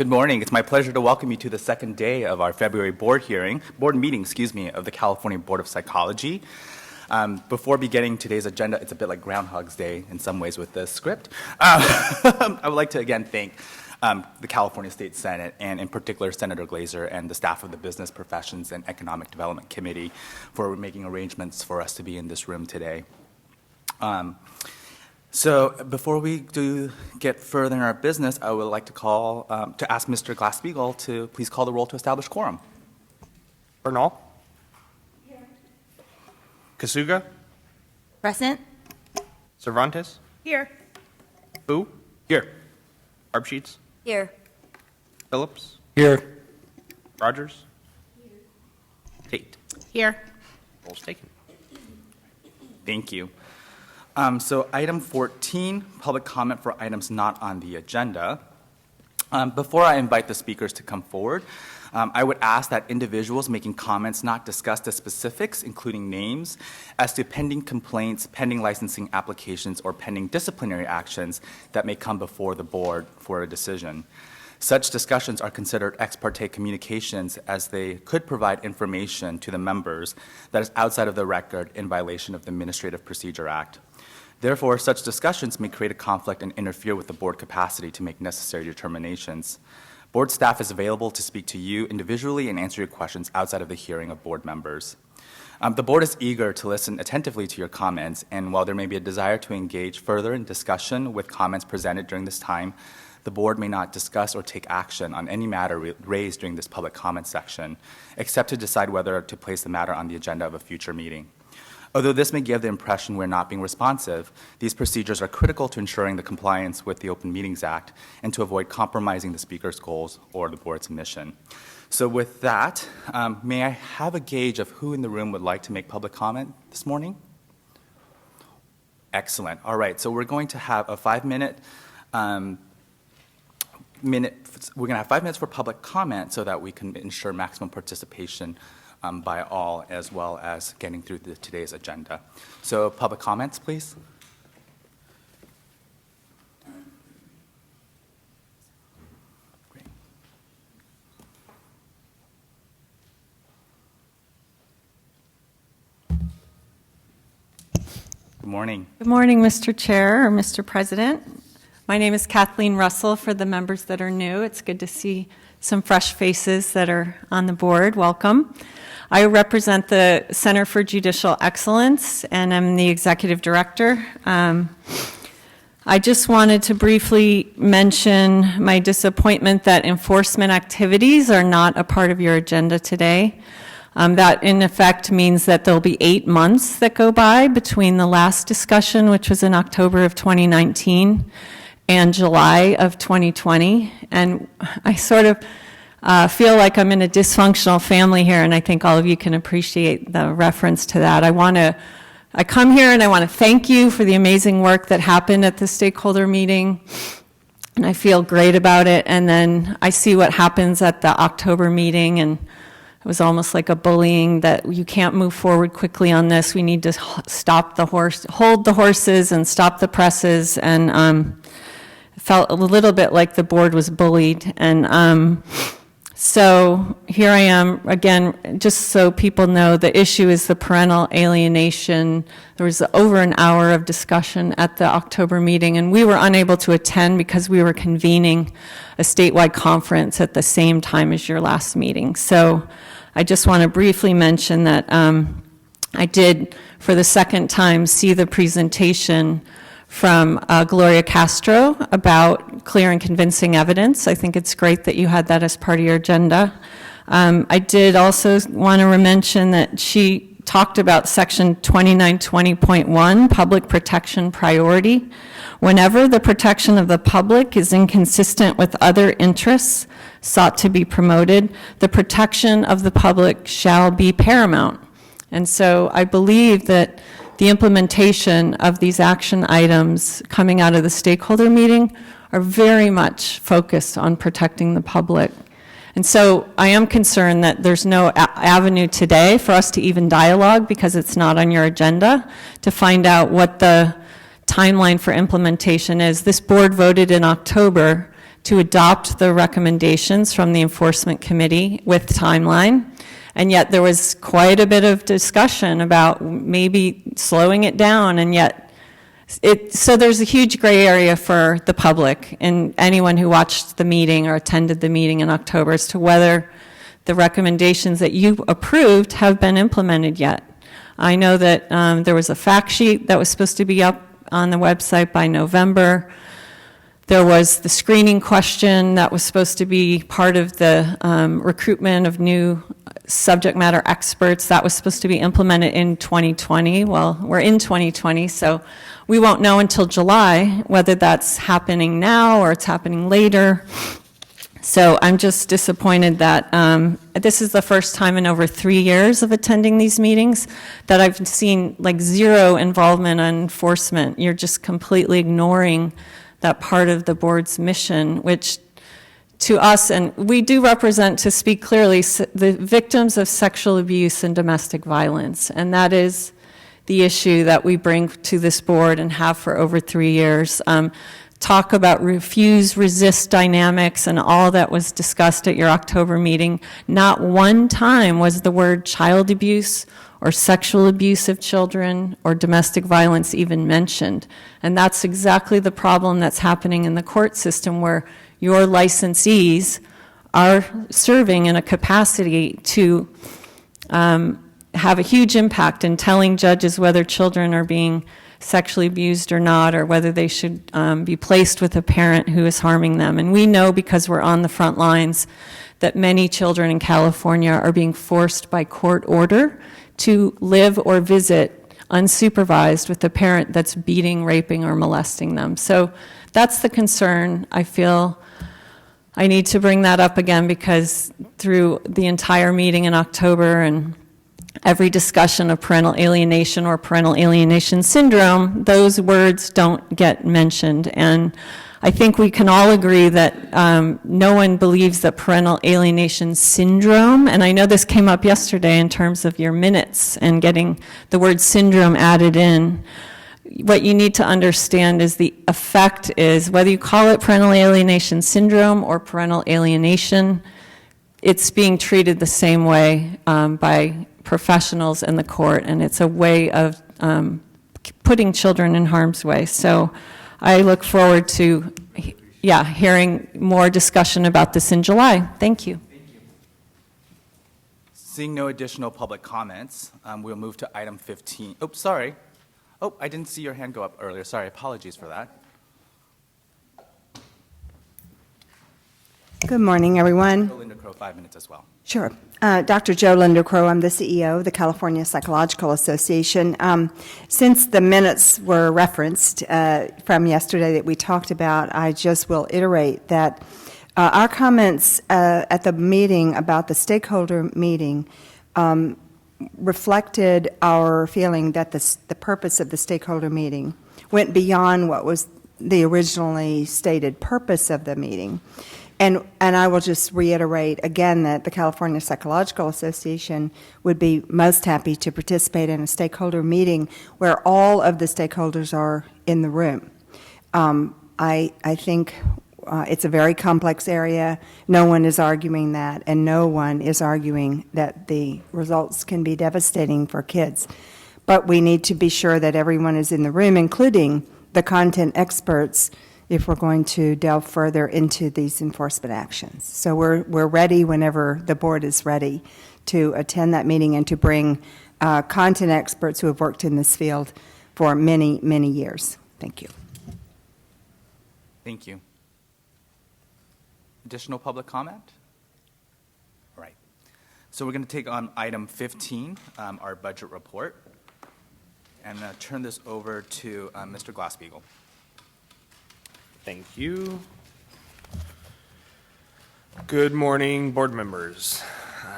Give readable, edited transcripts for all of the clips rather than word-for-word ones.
Good morning. It's my pleasure to welcome you to the second day of our February board meeting, of the California Board of Psychology. Before beginning today's agenda, it's a bit like Groundhog's Day in some ways with this script. I would like to again thank the California State Senate, and in particular Senator Glazer and the staff of the Business Professions and Economic Development Committee for making arrangements for us to be in this room today. So before we get further in our business, I would like to ask Mr. Glass-Steagall to please call the roll to establish quorum. Bernal? Here. Kasuga? Present. Cervantes? Here. Fu? Here. Arbsheets? Here. Phillips? Here. Rogers? Here. Tate? Here. Roll's taken. Thank you. So item 14, public comment for items not on the agenda. Before I invite the speakers to come forward, I would ask that individuals making comments not discuss the specifics, including names, as to pending complaints, pending licensing applications, or pending disciplinary actions that may come before the board for a decision. Such discussions are considered ex parte communications, as they could provide information to the members that is outside of the record in violation of the Administrative Procedure Act. Therefore, such discussions may create a conflict and interfere with the board capacity to make necessary determinations. Board staff is available to speak to you individually and answer your questions outside of the hearing of board members. The board is eager to listen attentively to your comments, and while there may be a desire to engage further in discussion with comments presented during this time, the board may not discuss or take action on any matter raised during this public comment section, except to decide whether to place the matter on the agenda of a future meeting. Although this may give the impression we're not being responsive, these procedures are critical to ensuring the compliance with the Open Meetings Act and to avoid compromising the speaker's goals or the board's mission. So with that, may I have a gauge of who in the room would like to make public comment this morning? Excellent. All right, so we're going to have a 5-minute we're going to have 5 minutes for public comment so that we can ensure maximum participation by all, as well as getting through today's agenda. So public comments, please. Great. Good morning. Good morning, Mr. Chair or Mr. President. My name is Kathleen Russell. For the members that are new, it's good to see some fresh faces that are on the board. Welcome. I represent the Center for Judicial Excellence, and I'm the executive director. I just wanted to briefly mention my disappointment that enforcement activities are not a part of your agenda today. That, in effect, means that there'll be 8 months that go by between the last discussion, which was in October of 2019, and July of 2020. And I sort of feel like I'm in a dysfunctional family here, and I think all of you can appreciate the reference to that. I come here and I want to thank you for the amazing work that happened at the stakeholder meeting, and I feel great about it. And then I see what happens at the October meeting, and it was almost like a bullying that you can't move forward quickly on this. We need to hold the horses and stop the presses, and it felt a little bit like the board was bullied. And so here I am again, just so people know, the issue is the parental alienation. There was over an hour of discussion at the October meeting, and we were unable to attend because we were convening a statewide conference at the same time as your last meeting. So I just want to briefly mention that I did, for the second time, see the presentation from Gloria Castro about clear and convincing evidence. I think it's great that you had that as part of your agenda. I did also want to mention that she talked about section 2920.1, public protection priority. Whenever the protection of the public is inconsistent with other interests sought to be promoted, the protection of the public shall be paramount. And so I believe that the implementation of these action items coming out of the stakeholder meeting are very much focused on protecting the public. And so I am concerned that there's no avenue today for us to even dialogue, because it's not on your agenda, to find out what the timeline for implementation is. This board voted in October to adopt the recommendations from the Enforcement Committee with timeline. And yet there was quite a bit of discussion about maybe slowing it down, and yet so there's a huge gray area for the public and anyone who watched the meeting or attended the meeting in October as to whether the recommendations that you approved have been implemented yet. I know that there was a fact sheet that was supposed to be up on the website by November. There was the screening question that was supposed to be part of the recruitment of new subject matter experts. That was supposed to be implemented in 2020. Well, we're in 2020, so we won't know until July whether that's happening now or it's happening later. So I'm just disappointed that this is the first time in over 3 years of attending these meetings that I've seen like zero involvement on enforcement. You're just completely ignoring that part of the board's mission, which to us, and we do represent, to speak clearly, the victims of sexual abuse and domestic violence. And that is the issue that we bring to this board and have for over 3 years. Talk about refuse, resist dynamics and all that was discussed at your October meeting. Not one time was the word child abuse or sexual abuse of children or domestic violence even mentioned. And that's exactly the problem that's happening in the court system, where your licensees are serving in a capacity to have a huge impact in telling judges whether children are being sexually abused or not, or whether they should be placed with a parent who is harming them. And we know, because we're on the front lines, that many children in California are being forced by court order to live or visit unsupervised with a parent that's beating, raping, or molesting them. So that's the concern. I feel I need to bring that up again, because through the entire meeting in October and every discussion of parental alienation or parental alienation syndrome, those words don't get mentioned. And I think we can all agree that no one believes that parental alienation syndrome, and I know this came up yesterday in terms of your minutes and getting the word syndrome added in. What you need to understand is the effect is, whether you call it parental alienation syndrome or parental alienation, it's being treated the same way by professionals in the court, and it's a way of putting children in harm's way. So I look forward to, hearing more discussion about this in July. Thank you. Seeing no additional public comments, we'll move to item 15. Oh, sorry. Oh, I didn't see your hand go up earlier. Sorry, apologies for that. Good morning, everyone. Linda Crow, 5 minutes as well. Sure. Dr. Joe Linda Crow, I'm the CEO of the California Psychological Association. Since the minutes were referenced from yesterday that we talked about, I just will iterate that our comments at the meeting about the stakeholder meeting reflected our feeling that the purpose of the stakeholder meeting went beyond what was the originally stated purpose of the meeting. And I will just reiterate again that the California Psychological Association would be most happy to participate in a stakeholder meeting where all of the stakeholders are in the room. I think it's a very complex area. No one is arguing that, and no one is arguing that the results can be devastating for kids. But we need to be sure that everyone is in the room, including the content experts, if we're going to delve further into these enforcement actions. So we're ready whenever the board is ready to attend that meeting and to bring content experts who have worked in this field for many, many years. Thank you. Thank you. Additional public comment? All right. So we're going to take on item 15, our budget report, and turn this over to Mr. Glasspiegel. Thank you. Good morning, board members.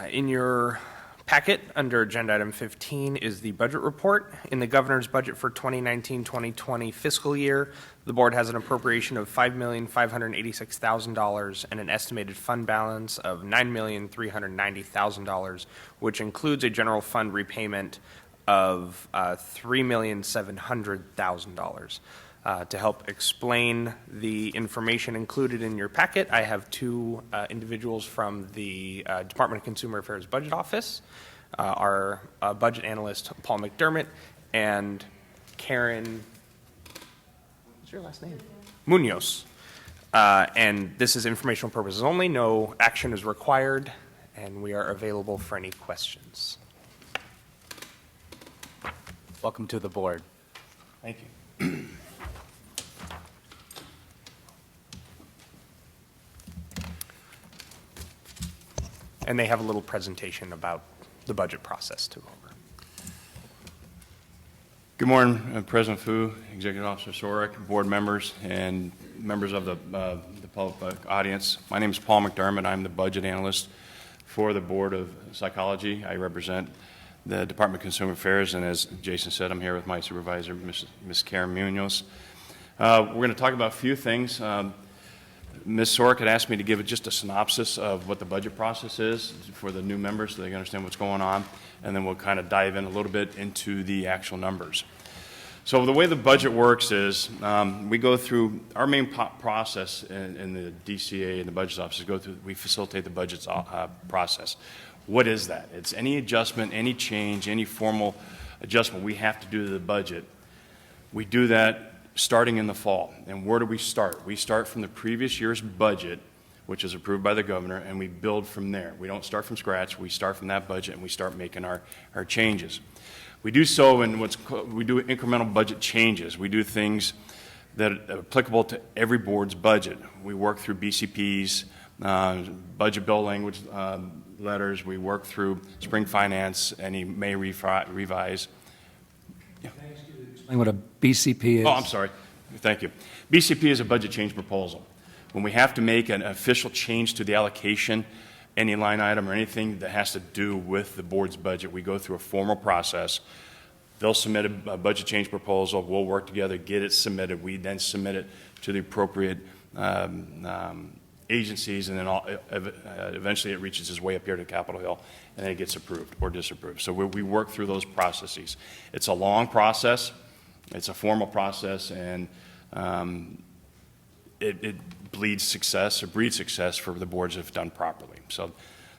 In your packet under agenda item 15 is the budget report. In the governor's budget for 2019-2020 fiscal year, the board has an appropriation of $5,586,000 and an estimated fund balance of $9,390,000, which includes a general fund repayment of $3,700,000. To help explain the information included in your packet, I have two individuals from the Department of Consumer Affairs Budget Office, our budget analyst, Paul McDermott, and Karen, what's your last name? Munoz. And this is informational purposes only. No action is required, and we are available for any questions. Welcome to the board. Thank you. And they have a little presentation about the budget process to go over. Good morning, President Fu, Executive Officer Sorek, board members, and members of the public audience. My name is Paul McDermott. I'm the budget analyst for the Board of Psychology. I represent the Department of Consumer Affairs, and as Jason said, I'm here with my supervisor, Ms. Karen Munoz. We're going to talk about a few things. Ms. Sorek had asked me to give just a synopsis of what the budget process is for the new members so they can understand what's going on, and then we'll kind of dive in a little bit into the actual numbers. So the way the budget works is we go through our main process in the DCA and the budget office. We facilitate the budget process. What is that? It's any adjustment, any change, any formal adjustment we have to do to the budget. We do that starting in the fall. And where do we start? We start from the previous year's budget, which is approved by the governor, and we build from there. We don't start from scratch. We start from that budget, and we start making our changes. We do so in we do incremental budget changes. We do things that are applicable to every board's budget. We work through BCPs, budget bill language letters. We work through spring finance, any may revise. Explain what a BCP is. Oh, I'm sorry. Thank you. BCP is a budget change proposal. When we have to make an official change to the allocation, any line item or anything that has to do with the board's budget, we go through a formal process. They'll submit a budget change proposal. We'll work together, get it submitted. We then submit it to the appropriate agencies, and then eventually it reaches its way up here to Capitol Hill, and then it gets approved or disapproved. So we work through those processes. It's a long process. It's a formal process, and it breeds success for the boards if done properly. So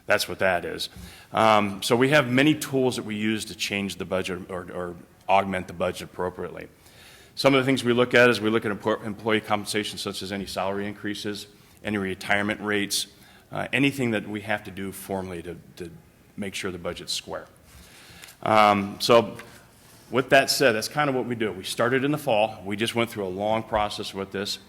that's what that is. So we have many tools that we use to change the budget or augment the budget appropriately. Some of the things we look at is we look at employee compensation, such as any salary increases, any retirement rates, anything that we have to do formally to make sure the budget's square. So with that said, that's kind of what we do. We started in the fall. We just went through a long process with this,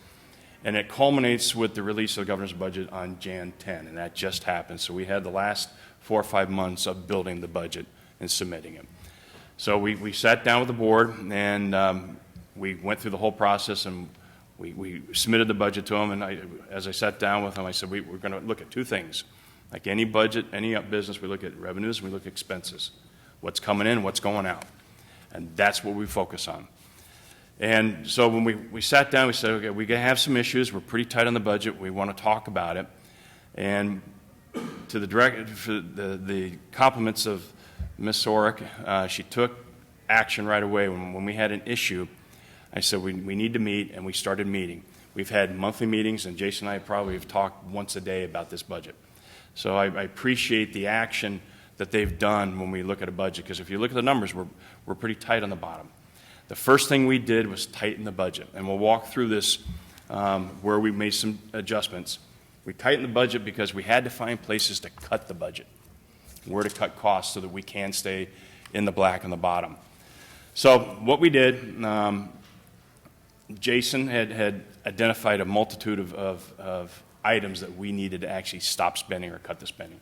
and it culminates with the release of the governor's budget on Jan 10, and that just happened. So we had the last 4 or 5 months of building the budget and submitting it. So we sat down with the board, and we went through the whole process, and we submitted the budget to them. And as I sat down with them, I said, we're going to look at two things. Like any budget, any business, we look at revenues, and we look at expenses. What's coming in, what's going out. And that's what we focus on. And so when we sat down, we said, okay, we're going to have some issues. We're pretty tight on the budget. We want to talk about it. And to the compliments of Ms. Sorek, she took action right away. When we had an issue, I said, we need to meet, and we started meeting. We've had monthly meetings, and Jason and I probably have talked once a day about this budget. So I appreciate the action that they've done when we look at a budget, because if you look at the numbers, we're pretty tight on the bottom. The first thing we did was tighten the budget, and we'll walk through this where we made some adjustments. We tightened the budget because we had to find places to cut the budget, where to cut costs so that we can stay in the black on the bottom. So what we did, Jason had identified a multitude of items that we needed to actually stop spending or cut the spending.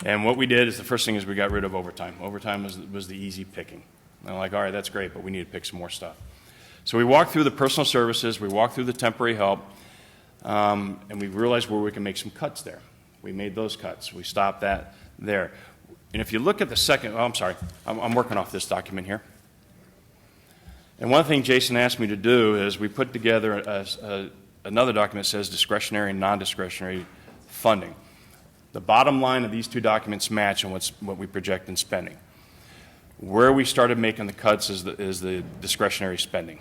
And what we did is the first thing is we got rid of overtime. Overtime was the easy picking. And I'm like, all right, that's great, but we need to pick some more stuff. So we walked through the personal services, we walked through the temporary help, and we realized where we can make some cuts there. We made those cuts. We stopped that there. And if you look at the second, I'm sorry, I'm working off this document here. And one thing Jason asked me to do is we put together another document that says discretionary and non-discretionary funding. The bottom line of these two documents match on what we project in spending. Where we started making the cuts is the discretionary spending.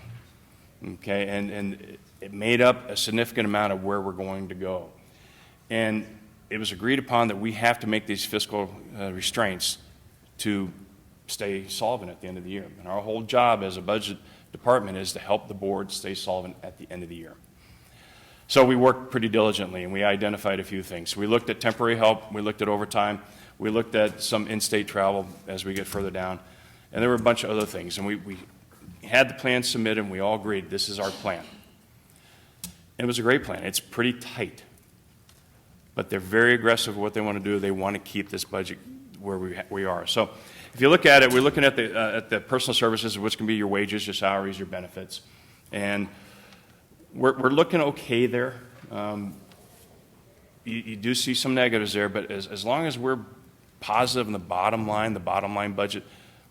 okay? And it made up a significant amount of where we're going to go. And it was agreed upon that we have to make these fiscal restraints to stay solvent at the end of the year. And our whole job as a budget department is to help the board stay solvent at the end of the year. So we worked pretty diligently, and we identified a few things. We looked at temporary help, we looked at overtime, we looked at some in-state travel as we get further down, and there were a bunch of other things. And we had the plan submitted, and we all agreed this is our plan. And it was a great plan. It's pretty tight, but they're very aggressive with what they want to do. They want to keep this budget where we are. So if you look at it, we're looking at the personal services, which can be your wages, your salaries, your benefits, and we're looking okay there. You do see some negatives there, but as long as we're positive in the bottom line budget,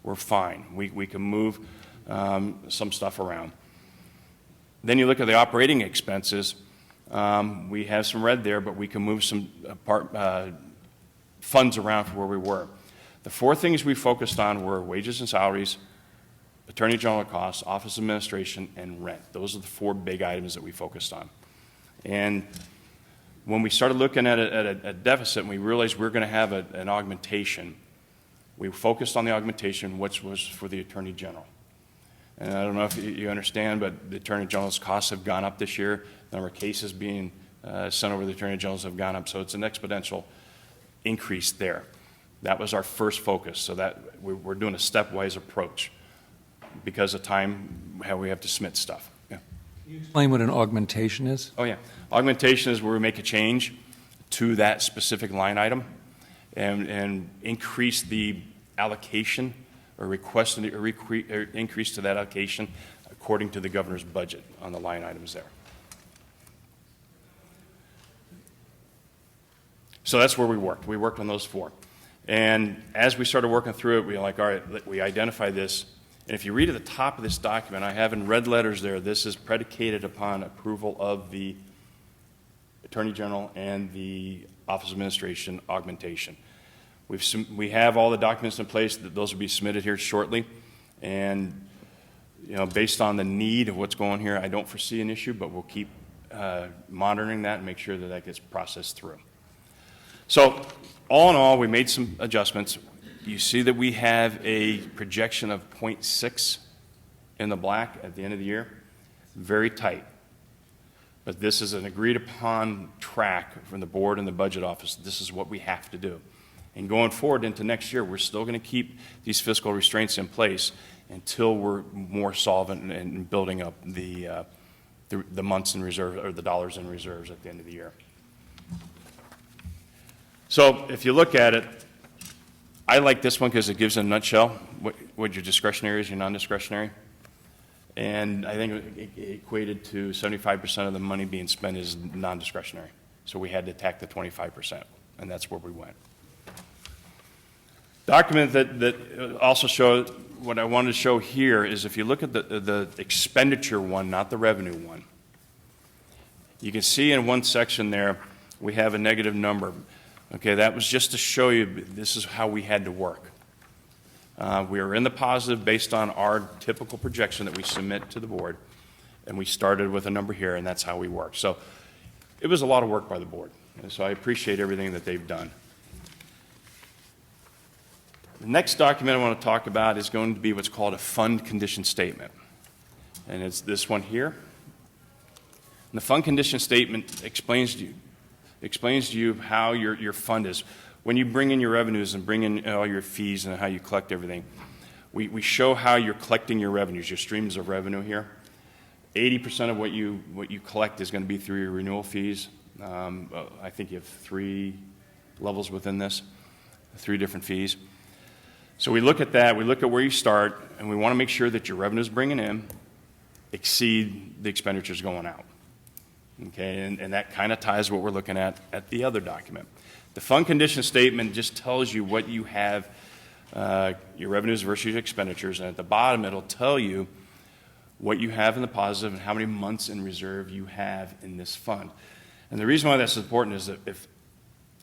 we're fine. We can move some stuff around. Then you look at the operating expenses. We have some red there, but we can move some funds around from where we were. The four things we focused on were wages and salaries, Attorney General costs, office administration, and rent. Those are the four big items that we focused on. And when we started looking at a deficit and we realized we were going to have an augmentation, we focused on the augmentation, which was for the Attorney General. And I don't know if you understand, but the Attorney General's costs have gone up this year. The number of cases being sent over to the Attorney General's have gone up, so it's an exponential increase there. That was our first focus, so that we're doing a stepwise approach because of time, how we have to submit stuff. Yeah. Can you explain what an augmentation is? Oh, yeah. Augmentation is where we make a change to that specific line item and increase the allocation or request an increase to that allocation according to the governor's budget on the line items there. So that's where we worked. We worked on those four. And as we started working through it, we were like, all right, we identify this. And if you read at the top of this document, I have in red letters there, this is predicated upon approval of the Attorney General and the Office of Administration augmentation. We have all the documents in place. That those will be submitted here shortly. And, you know, based on the need of what's going here, I don't foresee an issue, but we'll keep monitoring that and make sure that that gets processed through. So all in all, we made some adjustments. You see that we have a projection of 0.6 in the black at the end of the year. Very tight. But this is an agreed upon track from the board and the budget office. This is what we have to do. And going forward into next year, we're still going to keep these fiscal restraints in place until we're more solvent in building up the months in reserve or the dollars in reserves at the end of the year. So if you look at it, I like this one because it gives in a nutshell what your discretionary is, your non-discretionary. And I think it equated to 75% of the money being spent is non-discretionary. So we had to attack the 25%, and that's where we went. Document that also showed, what I wanted to show here is if you look at the expenditure one, not the revenue one, you can see in one section there we have a negative number. Okay, that was just to show you this is how we had to work. We are in the positive based on our typical projection that we submit to the board, and we started with a number here, and that's how we work. So it was a lot of work by the board, and so I appreciate everything that they've done. The next document I want to talk about is going to be what's called a fund condition statement, and it's this one here. And the fund condition statement explains to you how your fund is. When you bring in your revenues and bring in all your fees and how you collect everything, we show how you're collecting your revenues, your streams of revenue here. 80% of what you collect is going to be through your renewal fees. I think you have 3 levels within this, 3 different fees. So we look at that, we look at where you start, and we want to make sure that your revenues bringing in exceed the expenditures going out. Okay, and that kind of ties what we're looking at the other document. The fund condition statement just tells you what you have, your revenues versus your expenditures, and at the bottom it'll tell you what you have in the positive and how many months in reserve you have in this fund. And the reason why that's important is that if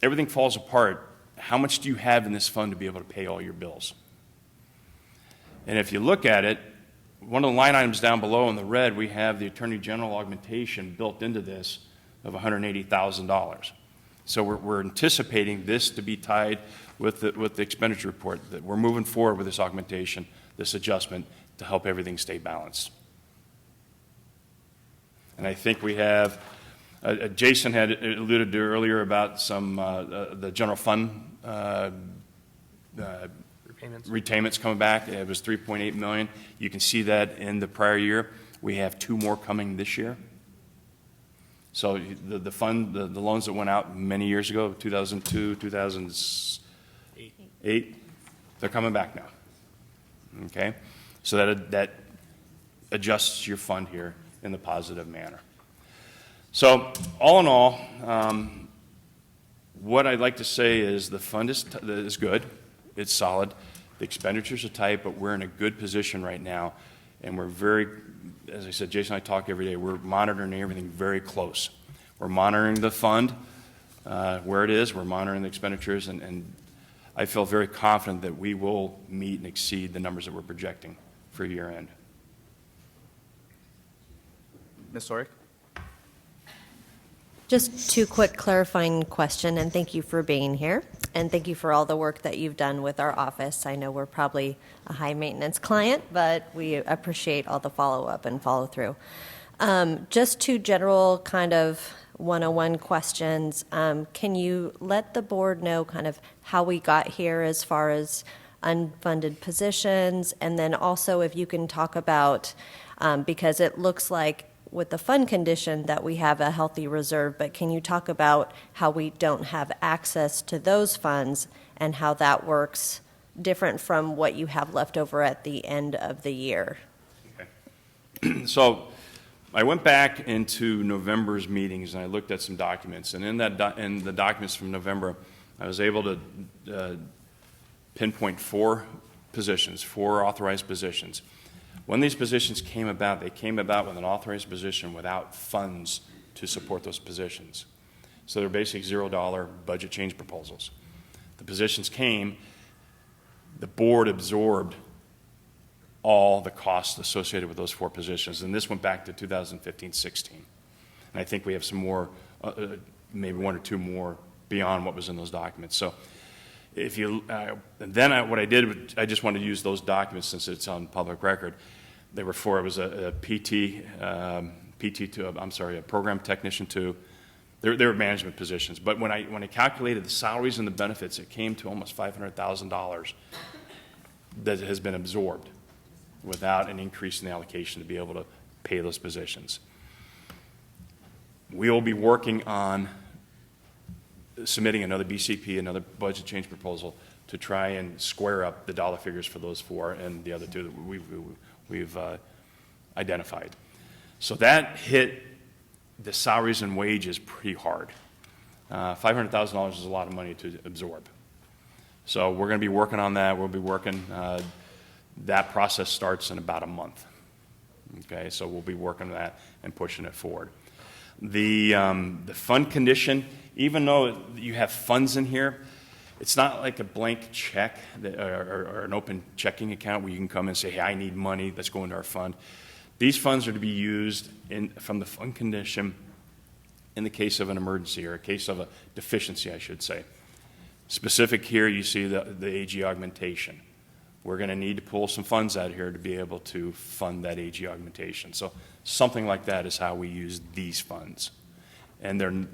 everything falls apart, how much do you have in this fund to be able to pay all your bills? And if you look at it, one of the line items down below in the red, we have the Attorney General augmentation built into this of $180,000. So we're anticipating this to be tied with the expenditure report, that we're moving forward with this augmentation, this adjustment, to help everything stay balanced. And I think we have, Jason had alluded to earlier about some, the general fund repayments coming back. It was $3.8 million. You can see that in the prior year. We have 2 more coming this year. So the fund, the loans that went out many years ago, 2002, 2008, they're coming back now. Okay? So that adjusts your fund here in the positive manner. So all in all, what I'd like to say is the fund is good. It's solid. The expenditures are tight, but we're in a good position right now. And we're very, as I said, Jason and I talk every day, we're monitoring everything very close. We're monitoring the fund, where it is. We're monitoring the expenditures, and I feel very confident that we will meet and exceed the numbers that we're projecting for year end. Ms. Sorick? Just 2 quick clarifying questions, and thank you for being here. And thank you for all the work that you've done with our office. I know we're probably a high-maintenance client, but we appreciate all the follow-up and follow-through. Just 2 general kind of 101 questions. Can you let the board know kind of how we got here as far as unfunded positions? And then also if you can talk about, because it looks like with the fund condition that we have a healthy reserve, but can you talk about how we don't have access to those funds and how that works different from what you have left over at the end of the year? Okay. So I went back into November's meetings and I looked at some documents, and in the documents from November, I was able to pinpoint 4 positions, 4 authorized positions. When these positions came about, they came about with an authorized position without funds to support those positions. So they're basically $0 budget change proposals. The positions came, the board absorbed all the costs associated with those 4 positions, and this went back to 2015-16. And I think we have some more, maybe 1 or 2 more beyond what was in those documents. So if you, what I did, I just wanted to use those documents since it's on public record. They were it was a PT2, a program technician 2. They were management positions. But when I calculated the salaries and the benefits, it came to almost $500,000 that has been absorbed without an increase in the allocation to be able to pay those positions. We will be working on submitting another BCP, another budget change proposal, to try and square up the dollar figures for those 4 and the other 2 that we've identified. So that hit the salaries and wages pretty hard. $500,000 is a lot of money to absorb. So we're going to be working on that. We'll be working, that process starts in about a month. Okay, so we'll be working on that and pushing it forward. The fund condition, even though you have funds in here, it's not like a blank check or an open checking account where you can come and say, hey, I need money, let's go into our fund. These funds are to be used from the fund condition in the case of an emergency or a case of a deficiency, I should say. Specific here, you see the AG augmentation. We're going to need to pull some funds out here to be able to fund that AG augmentation. So something like that is how we use these funds. And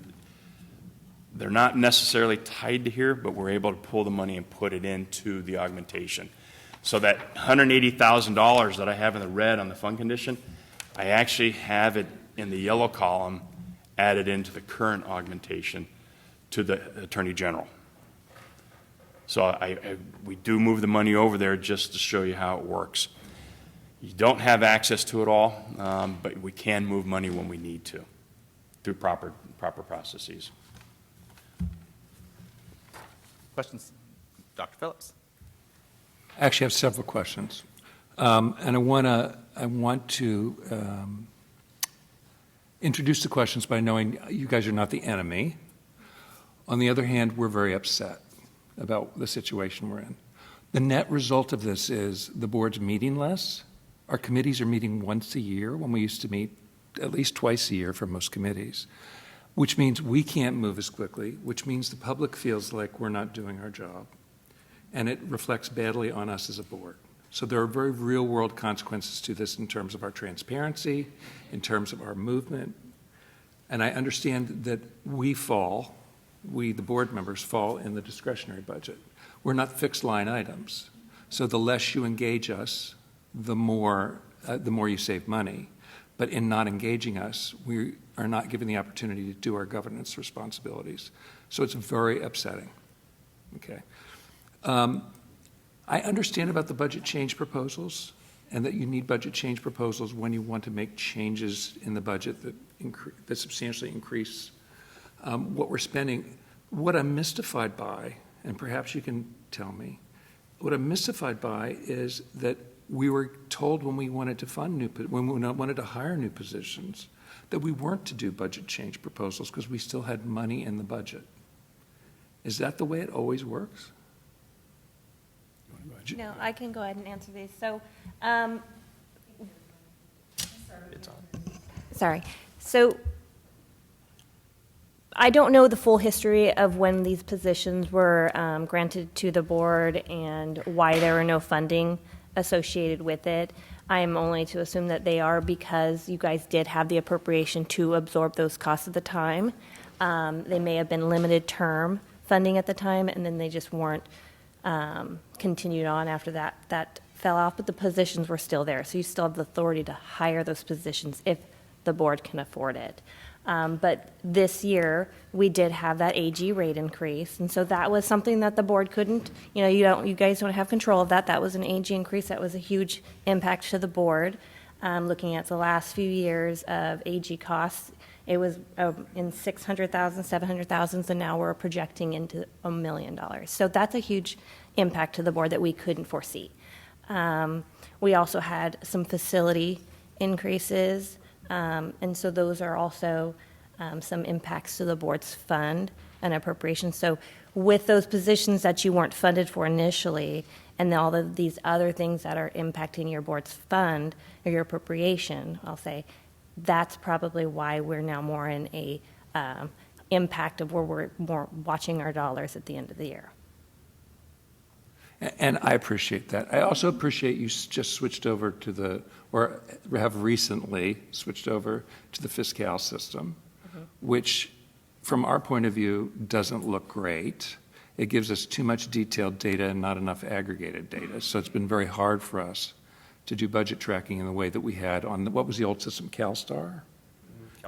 they're not necessarily tied to here, but we're able to pull the money and put it into the augmentation. So that $180,000 that I have in the red on the fund condition, I actually have it in the yellow column added into the current augmentation to the Attorney General. So we do move the money over there just to show you how it works. You don't have access to it all, but we can move money when we need to through proper processes. Questions? Dr. Phillips? I actually have several questions. And I want to introduce the questions by knowing you guys are not the enemy. On the other hand, we're very upset about the situation we're in. The net result of this is the board's meeting less, Our committees are meeting once a year when we used to meet at least twice a year for most committees, which means we can't move as quickly, which means the public feels like we're not doing our job. And it reflects badly on us as a board. So there are very real-world consequences to this in terms of our transparency, in terms of our movement. And I understand that we, the board members, fall in the discretionary budget. We're not fixed line items. So the less you engage us, the more you save money. But in not engaging us, we are not given the opportunity to do our governance responsibilities. So it's very upsetting. Okay. I understand about the budget change proposals and that you need budget change proposals when you want to make changes in the budget that substantially increase what we're spending. What I'm mystified by, and perhaps you can tell me, what I'm mystified by is that we were told when we wanted to when we wanted to hire new positions, that we weren't to do budget change proposals because we still had money in the budget. Is that the way it always works? No, I can go ahead and answer these. So, It's on. sorry. So, I don't know the full history of when these positions were granted to the board and why there were no funding associated with it. I am only to assume that they are because you guys did have the appropriation to absorb those costs at the time. They may have been limited term funding at the time, and then they just weren't continued on after that fell off, but the positions were still there. So you still have the authority to hire those positions if the board can afford it. But this year, we did have that AG rate increase, and so that was something that the board couldn't, you guys don't have control of that. That was an AG increase. That was a huge impact to the board. Looking at the last few years of AG costs, it was in 600,000, 700,000, and now we're projecting into $1 million. So that's a huge impact to the board that we couldn't foresee. We also had some facility increases, and so those are also some impacts to the board's fund and appropriation. So with those positions that you weren't funded for initially, and all of these other things that are impacting your board's fund or your appropriation, I'll say, that's probably why we're now more in a impact of where we're more watching our dollars at the end of the year. And I appreciate that. I also appreciate you just switched over or have recently switched over to the fiscal system, which from our point of view doesn't look great. It gives us too much detailed data and not enough aggregated data. So it's been very hard for us to do budget tracking in the way that we had on what was the old system, CalSTAR?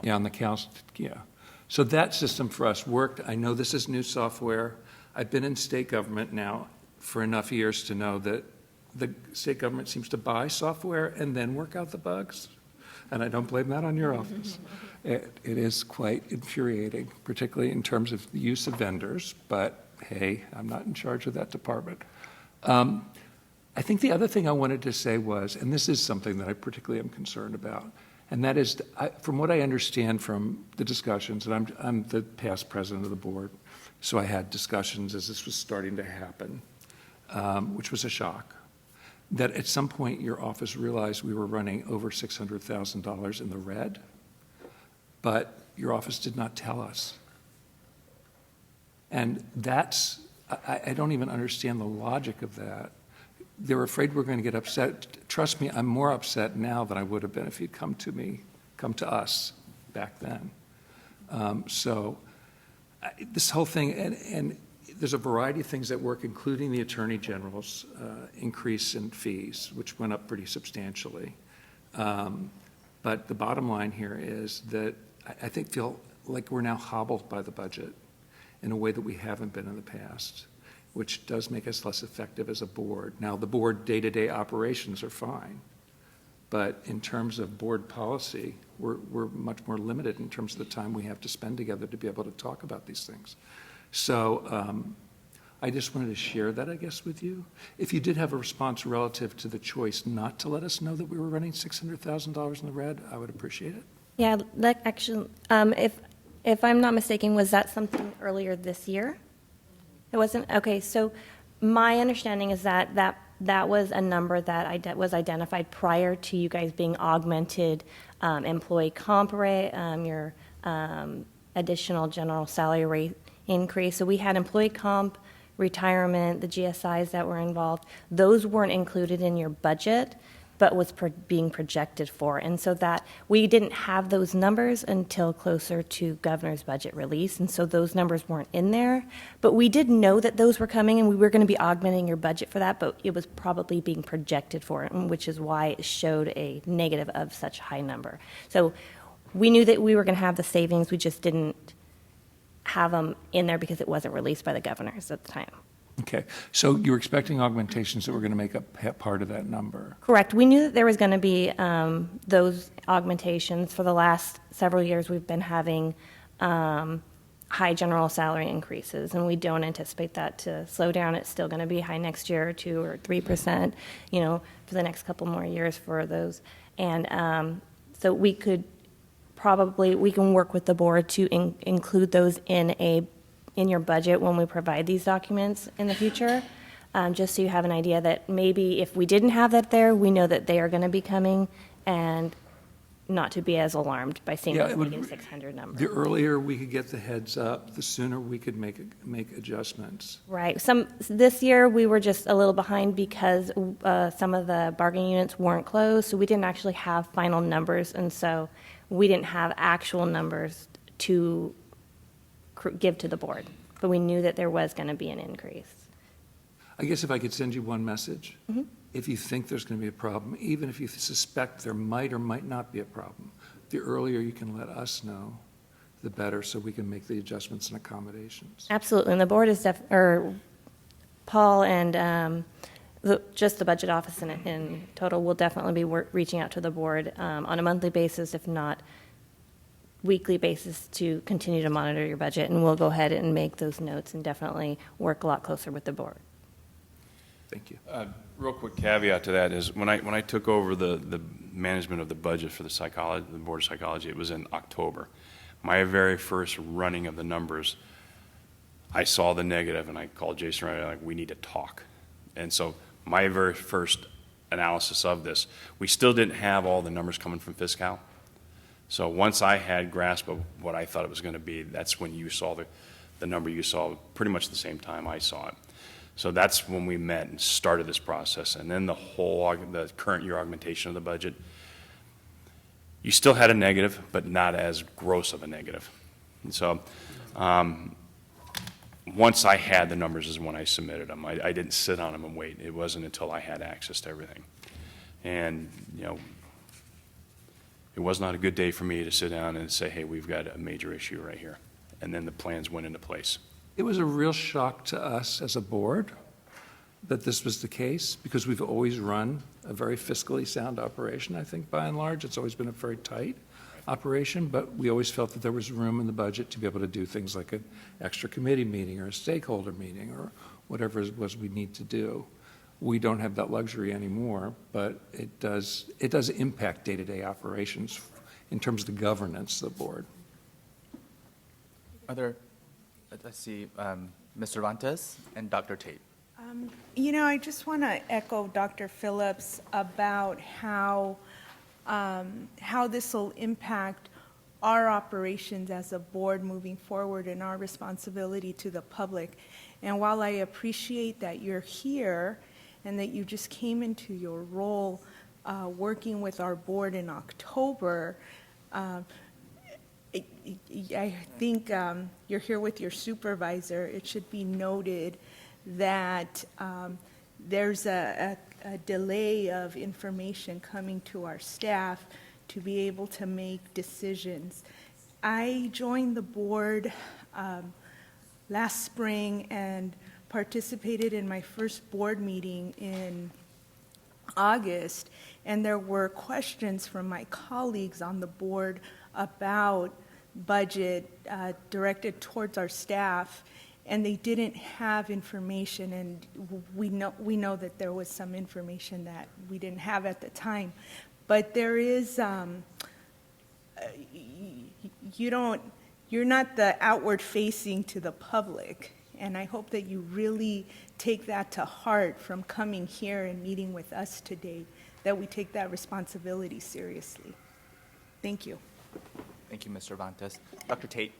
Yeah, on the yeah. So that system for us worked. I know this is new software. I've been in state government now for enough years to know that the state government seems to buy software and then work out the bugs. And I don't blame that on your office. It is quite infuriating, particularly in terms of the use of vendors, but hey, I'm not in charge of that department. I think the other thing I wanted to say was, and this is something that I particularly am concerned about, and that is, from what I understand from the discussions, and I'm the past president of the board, so I had discussions as this was starting to happen, which was a shock, that at some point your office realized we were running over $600,000 in the red, but your office did not tell us. And that's, I don't even understand the logic of that. They were afraid we're going to get upset. Trust me, I'm more upset now than I would have been if you'd come to us back then. This whole thing, and there's a variety of things that work, including the Attorney General's increase in fees, which went up pretty substantially. But the bottom line here is that I feel like we're now hobbled by the budget in a way that we haven't been in the past, which does make us less effective as a board. Now, the board day-to-day operations are fine, but in terms of board policy, we're much more limited in terms of the time we have to spend together to be able to talk about these things. So I just wanted to share that, I guess, with you. If you did have a response relative to the choice not to let us know that we were running $600,000 in the red, I would appreciate it. Yeah, actually, if I'm not mistaken, was that something earlier this year? It wasn't? Okay, so my understanding is that that was a number that was identified prior to you guys being augmented employee comp rate, your additional general salary rate increase. So we had employee comp, retirement, the GSIs that were involved. Those weren't included in your budget, but was being projected for. And so that we didn't have those numbers until closer to governor's budget release. And so those numbers weren't in there. But we did know that those were coming, and we were going to be augmenting your budget for that, but it was probably being projected for, which is why it showed a negative of such high number. So we knew that we were going to have the savings. We just didn't have them in there because it wasn't released by the governors at the time. Okay, so you were expecting augmentations that were going to make up part of that number? Correct. We knew that there was going to be those augmentations. For the last several years, we've been having high general salary increases, and we don't anticipate that to slow down. It's still going to be high next year, 2 or 3%, for the next couple more years for those. And so we can work with the board to include those in your budget when we provide these documents in the future, just so you have an idea that maybe if we didn't have that there, we know that they are going to be coming, and not to be as alarmed by seeing the negative 600 number. The earlier we could get the heads up, the sooner we could make adjustments. Right. This year we were just a little behind because some of the bargaining units weren't closed, so we didn't actually have final numbers, and so we didn't have actual numbers to give to the board, but we knew that there was going to be an increase. I guess if I could send you one message, if you think there's going to be a problem, even if you suspect there might or might not be a problem, the earlier you can let us know, the better, so we can make the adjustments and accommodations. Absolutely, and the board is Paul and just the budget office in total will definitely be reaching out to the board on a monthly basis, if not weekly basis, to continue to monitor your budget, and we'll go ahead and make those notes and definitely work a lot closer with the board. Thank you. Real quick caveat to that is when I took over the management of the budget for the Board of Psychology, it was in October. My very first running of the numbers, I saw the negative, and I called Jason Wright, like, we need to talk. And so my very first analysis of this, we still didn't have all the numbers coming from Fiscal. So once I had grasp of what I thought it was going to be, that's when you saw the number you saw pretty much the same time I saw it. So that's when we met and started this process. And then the current year augmentation of the budget, you still had a negative, but not as gross of a negative. And so once I had the numbers is when I submitted them. I didn't sit on them and wait. It wasn't until I had access to everything. And, it was not a good day for me to sit down and say, hey, we've got a major issue right here. And then the plans went into place. It was a real shock to us as a board that this was the case, because we've always run a very fiscally sound operation. I think by and large, it's always been a very tight operation, but we always felt that there was room in the budget to be able to do things like an extra committee meeting or a stakeholder meeting or whatever it was we need to do. We don't have that luxury anymore, but it does impact day-to-day operations in terms of the governance of the board. Let's see, Ms. Cervantes and Dr. Tate. I just want to echo Dr. Phillips about how this will impact our operations as a board moving forward and our responsibility to the public. And while I appreciate that you're here and that you just came into your role working with our board in October, I think you're here with your supervisor. It should be noted that there's a delay of information coming to our staff to be able to make decisions. I joined the board last spring and participated in my first board meeting in August, and there were questions from my colleagues on the board about budget directed towards our staff, and they didn't have information, and we know that there was some information that we didn't have at the time. But there is you're not the outward facing to the public, And I hope that you really take that to heart from coming here and meeting with us today, that we take that responsibility seriously. Thank you. Thank you, Ms. Cervantes. Dr. Tate.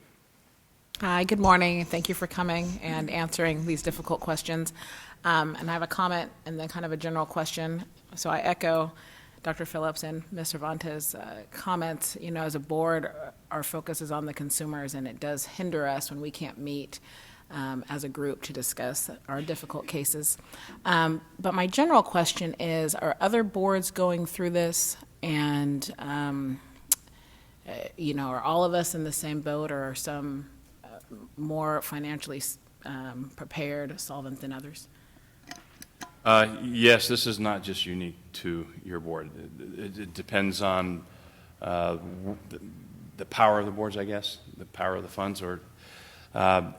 Hi, good morning. Thank you for coming and answering these difficult questions. And I have a comment and then kind of a general question. So I echo Dr. Phillips and Ms. Cervantes' comments. You know, as a board, our focus is on the consumers, and it does hinder us when we can't meet as a group to discuss our difficult cases. But my general question is, are other boards going through this? And, you know, are all of us in the same boat, or are some more financially prepared, solvent than others? Yes, this is not just unique to your board. It depends on the power of the boards, I guess, the power of the funds. Or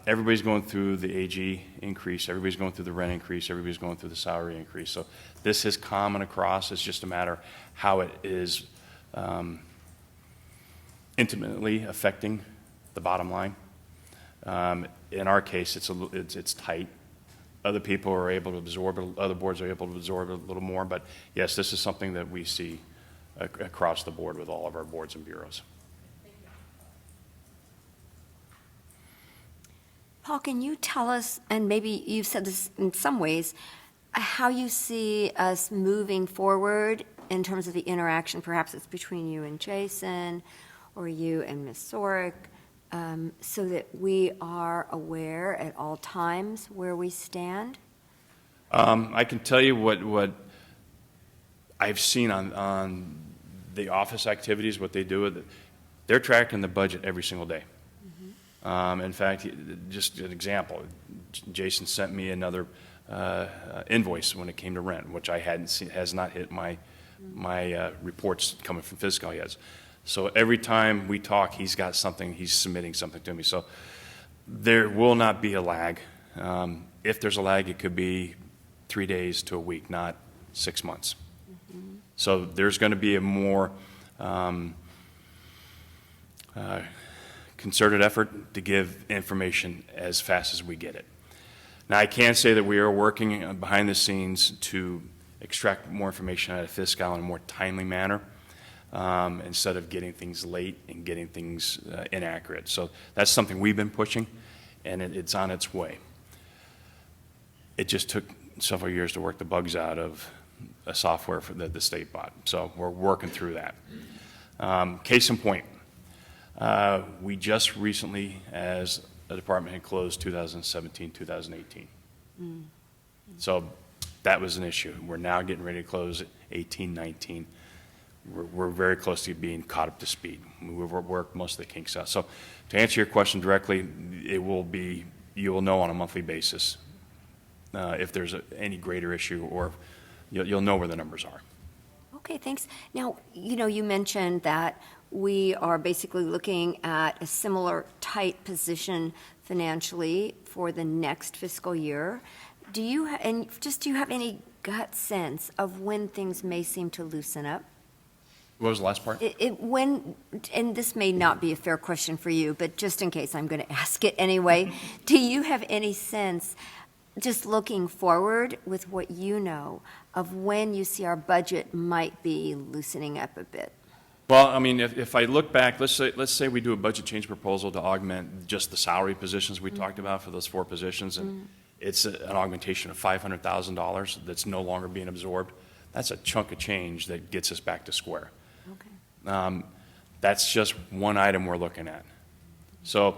everybody's going through the AG increase, everybody's going through the rent increase, everybody's going through the salary increase. So this is common across. It's just a matter how it is intimately affecting the bottom line. In our case, it's tight. Other people are able to absorb it, other boards are able to absorb it a little more, but yes, this is something that we see across the board with all of our boards and bureaus. Paul, can you tell us, and maybe you've said this in some ways, how you see us moving forward in terms of the interaction? Perhaps it's between you and Jason, or you and Ms. Sorick, so that we are aware at all times where we stand? I can tell you what I've seen on the office activities, what they do. They're tracking the budget every single day. Mm-hmm. In fact, just an example, Jason sent me another invoice when it came to rent, which I hadn't seen, has not hit my reports coming from fiscal yet. So every time we talk, he's got something, he's submitting something to me. So there will not be a lag. If there's a lag, it could be 3 days to a week, not 6 months. Mm-hmm. So there's going to be a more concerted effort to give information as fast as we get it. Now, I can say that we are working behind the scenes to extract more information out of fiscal in a more timely manner. Instead of getting things late and getting things inaccurate. So that's something we've been pushing, and it's on its way. It just took several years to work the bugs out of a software that the state bought. So we're working through that. Case in point, we just recently, as a department, had closed 2017, 2018. Mm. So that was an issue. We're now getting ready to close 18, 19. We're very close to being caught up to speed. We've worked most of the kinks out. So to answer your question directly, it will be, you will know on a monthly basis if there's any greater issue, or you'll know where the numbers are. Okay, thanks. Now, you know, you mentioned that we are basically looking at a similar tight position financially for the next fiscal year. Do you have any gut sense of when things may seem to loosen up? What was the last part? And this may not be a fair question for you, but just in case, I'm going to ask it anyway. Do you have any sense, just looking forward with what you know, of when you see our budget might be loosening up a bit? Well, I mean, if I look back, let's say we do a budget change proposal to augment just the salary positions we talked about for those 4 positions, and it's an augmentation of $500,000 that's no longer being absorbed. That's a chunk of change that gets us back to square. Okay. That's just one item we're looking at. So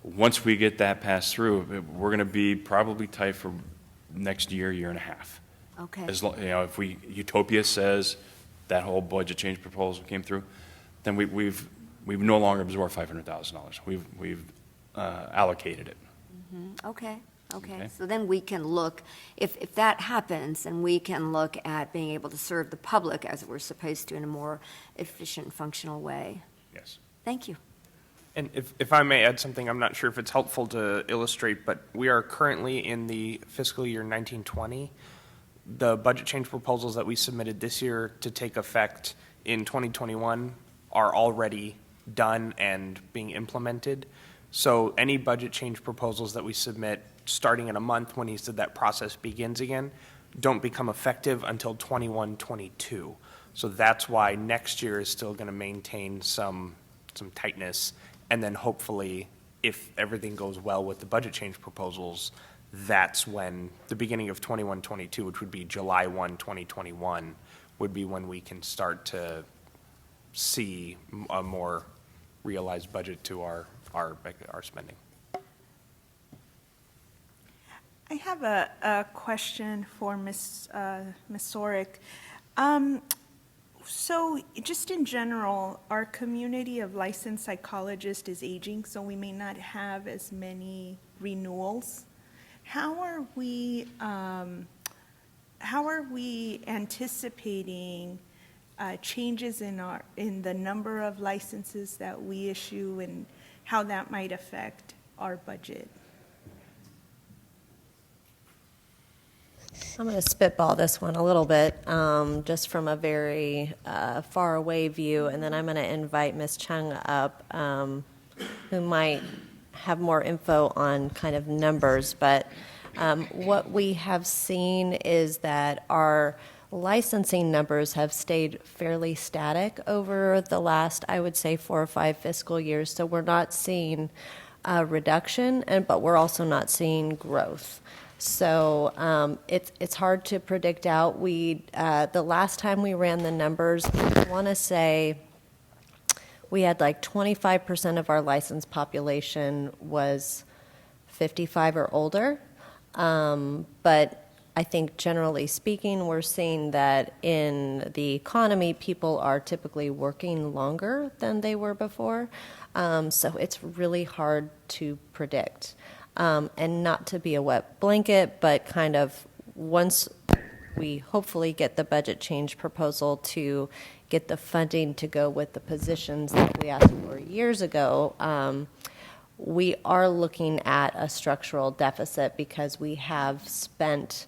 once we get that passed through, we're going to be probably tight for next year, year and a half. Okay. As long, you know, if Utopia says that whole budget change proposal came through, then we've no longer absorbed $500,000. We've allocated it. Mm-hmm. Okay, so then we can look, if that happens, then we can look at being able to serve the public as we're supposed to in a more efficient, functional way. Yes. Thank you. And if I may add something, I'm not sure if it's helpful to illustrate, but we are currently in the fiscal year 1920. The budget change proposals that we submitted this year to take effect in 2021 are already done and being implemented. So any budget change proposals that we submit starting in a month when he said that process begins again, don't become effective until 21-22. So that's why next year is still going to maintain some tightness. And then hopefully, if everything goes well with the budget change proposals, that's when the beginning of 21-22, which would be July 1, 2021, would be when we can start to see a more realized budget to our spending. I have a question for Ms. Sorick. So just in general, our community of licensed psychologists is aging, so we may not have as many renewals. How are we anticipating changes in the number of licenses that we issue and how that might affect our budget? I'm going to spitball this one a little bit, just from a very far away view, and then I'm going to invite Ms. Chung up, who might have more info on kind of numbers. But what we have seen is that our licensing numbers have stayed fairly static over the last, I would say, 4 or 5 fiscal years. So we're not seeing a reduction, but we're also not seeing growth. So it's hard to predict out. The last time we ran the numbers, I want to say we had like 25% of our licensed population was 55 or older. But I think generally speaking, we're seeing that in the economy, people are typically working longer than they were before. So it's really hard to predict. And not to be a wet blanket, but kind of once we hopefully get the budget change proposal to get the funding to go with the positions that we asked for years ago, we are looking at a structural deficit because we have spent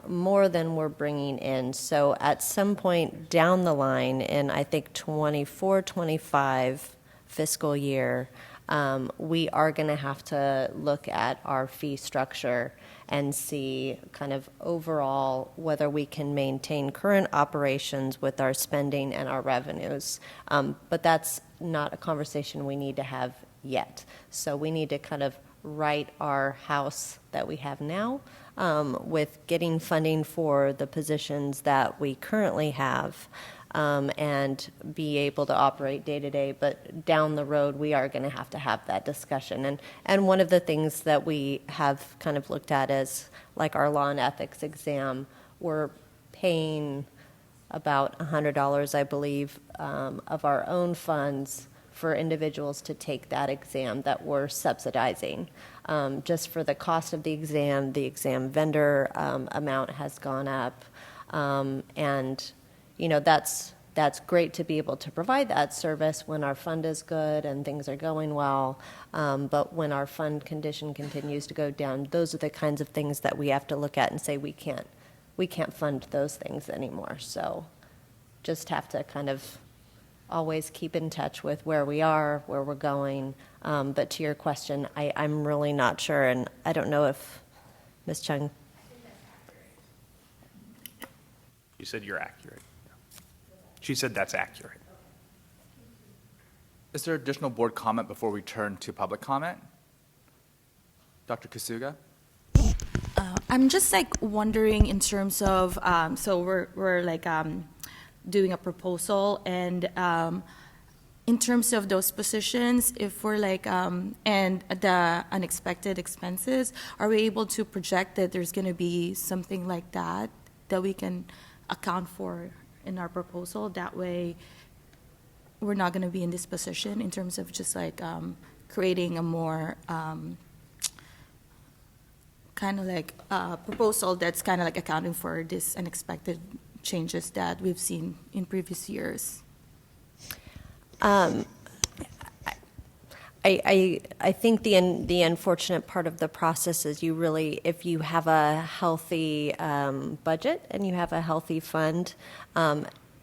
more than we're bringing in. So at some point down the line in, I think, 24-25 fiscal year, we are going to have to look at our fee structure and see kind of overall whether we can maintain current operations with our spending and our revenues. But that's not a conversation we need to have yet. So we need to kind of right our house that we have now with getting funding for the positions that we currently have. And be able to operate day to day, but down the road we are going to have that discussion. And one of the things that we have kind of looked at is like our law and ethics exam. We're paying about $100, I believe, of our own funds for individuals to take that exam that we're subsidizing. Just for the cost of the exam vendor amount has gone up, and you know, that's great to be able to provide that service when our fund is good and things are going well. But when our fund condition continues to go down, those are the kinds of things that we have to look at and say we can't fund those things anymore. So just have to kind of always keep in touch with where we are, where we're going. But to your question, I'm really not sure, and I don't know if Ms. Chung. You said you're accurate. She said that's accurate. Is there additional board comment before we turn to public comment? Dr. Kasuga? I'm just like wondering in terms of, so we're like doing a proposal, and in terms of those positions, if we're like, and the unexpected expenses, are we able to project that there's going to be something like that we can account for in our proposal? That way we're not going to be in this position in terms of just like creating a more kind of like proposal that's kind of like accounting for this unexpected changes that we've seen in previous years. I think the unfortunate part of the process is you really, if you have a healthy budget and you have a healthy fund,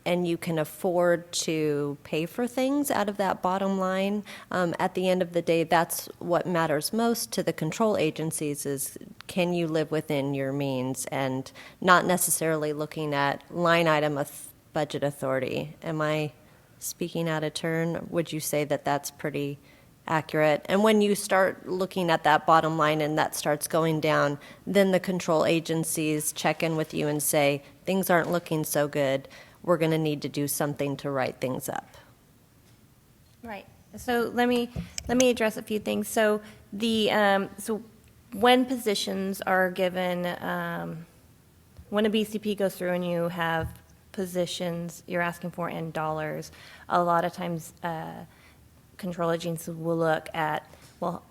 and you can afford to pay for things out of that bottom line, at the end of the day, that's what matters most to the control agencies is can you live within your means and not necessarily looking at line item of budget authority. Am I speaking out of turn? Would you say that that's pretty accurate? And when you start looking at that bottom line and that starts going down, then the control agencies check in with you and say, things aren't looking so good. We're going to need to do something to right things up. Right. So let me address a few things. So so when positions are given, when a BCP goes through and you have positions you're asking for in dollars, a lot of times control agencies will look at, well,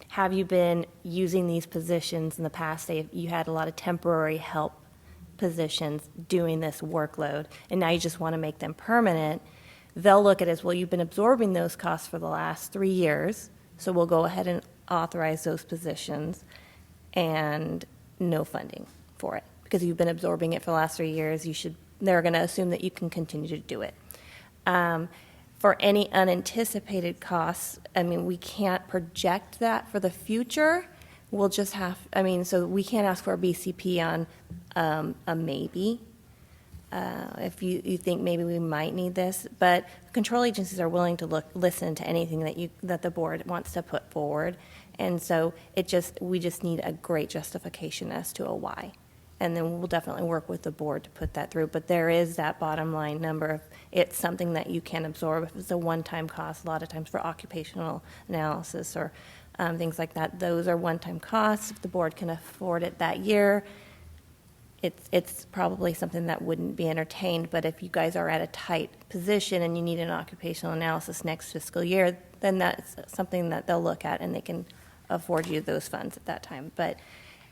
have you been using these positions in the past? Say if you had a lot of temporary help positions doing this workload, and now you just want to make them permanent, they'll look at it as, well, you've been absorbing those costs for the last 3 years, so we'll go ahead and authorize those positions and no funding for it. Because you've been absorbing it for the last 3 years, they're going to assume that you can continue to do it. For any unanticipated costs, I mean, we can't project that for the future. We'll just have, so we can't ask for a BCP on a maybe. If you think maybe we might need this, but control agencies are willing to listen to anything that the board wants to put forward, and so we just need a great justification as to a why, and then we'll definitely work with the board to put that through. But there is that bottom line number. It's something that you can absorb. If it's a one-time cost, a lot of times for occupational analysis or things like that, those are one-time costs. If the board can afford it that year, it's probably something that wouldn't be entertained. But if you guys are at a tight position and you need an occupational analysis next fiscal year, then that's something that they'll look at and they can afford you those funds at that time. But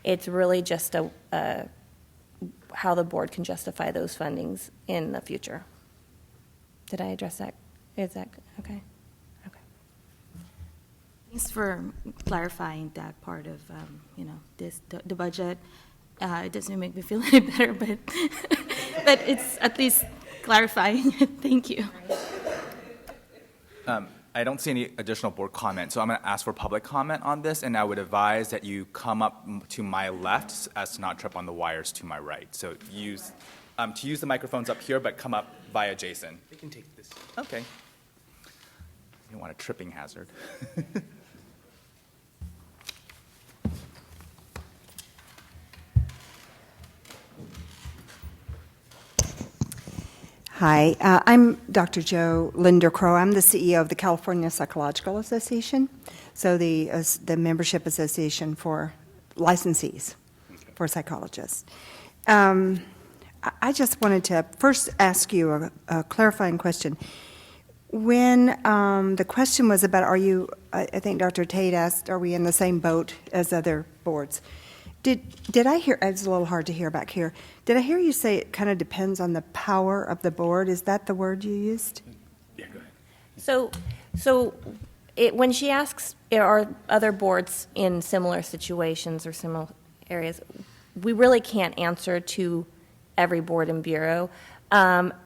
it's really just how the board can justify those fundings in the future. Did I address that? Is that okay? Okay. Thanks for clarifying that part of, the budget. It doesn't make me feel any better, but but it's at least clarifying. Thank you. I don't see any additional board comment, so I'm going to ask for public comment on this, and I would advise that you come up to my left as to not trip on the wires to my right. So use the microphones up here, but come up via Jason. They can take this. Okay. You don't want a tripping hazard. Hi, I'm Dr. Jo Linder Crow. I'm the CEO of the California Psychological Association, so the membership association for licensees for psychologists. I just wanted to first ask you a clarifying question. When the question was about, I think Dr. Tate asked, are we in the same boat as other boards? Did I hear, it's a little hard to hear back here, did I hear you say it kind of depends on the power of the board? Is that the word you used? Yeah, go ahead. So when she asks, are other boards in similar situations or similar areas, we really can't answer to every board and bureau.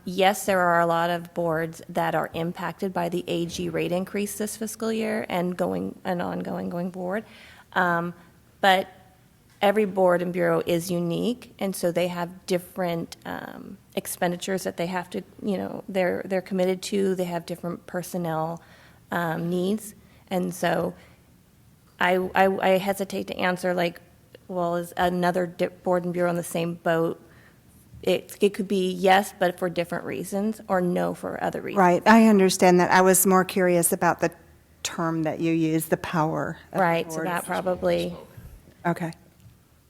Yes, there are a lot of boards that are impacted by the AG rate increase this fiscal year and going forward. But every board and bureau is unique, and so they have different expenditures that they have to, they're committed to. They have different personnel needs, and so I hesitate to answer like, well, is another board and bureau in the same boat? It could be yes, but for different reasons, or no for other reasons. Right, I understand that. I was more curious about the term that you used, the power of Right, the so board. that probably. Okay.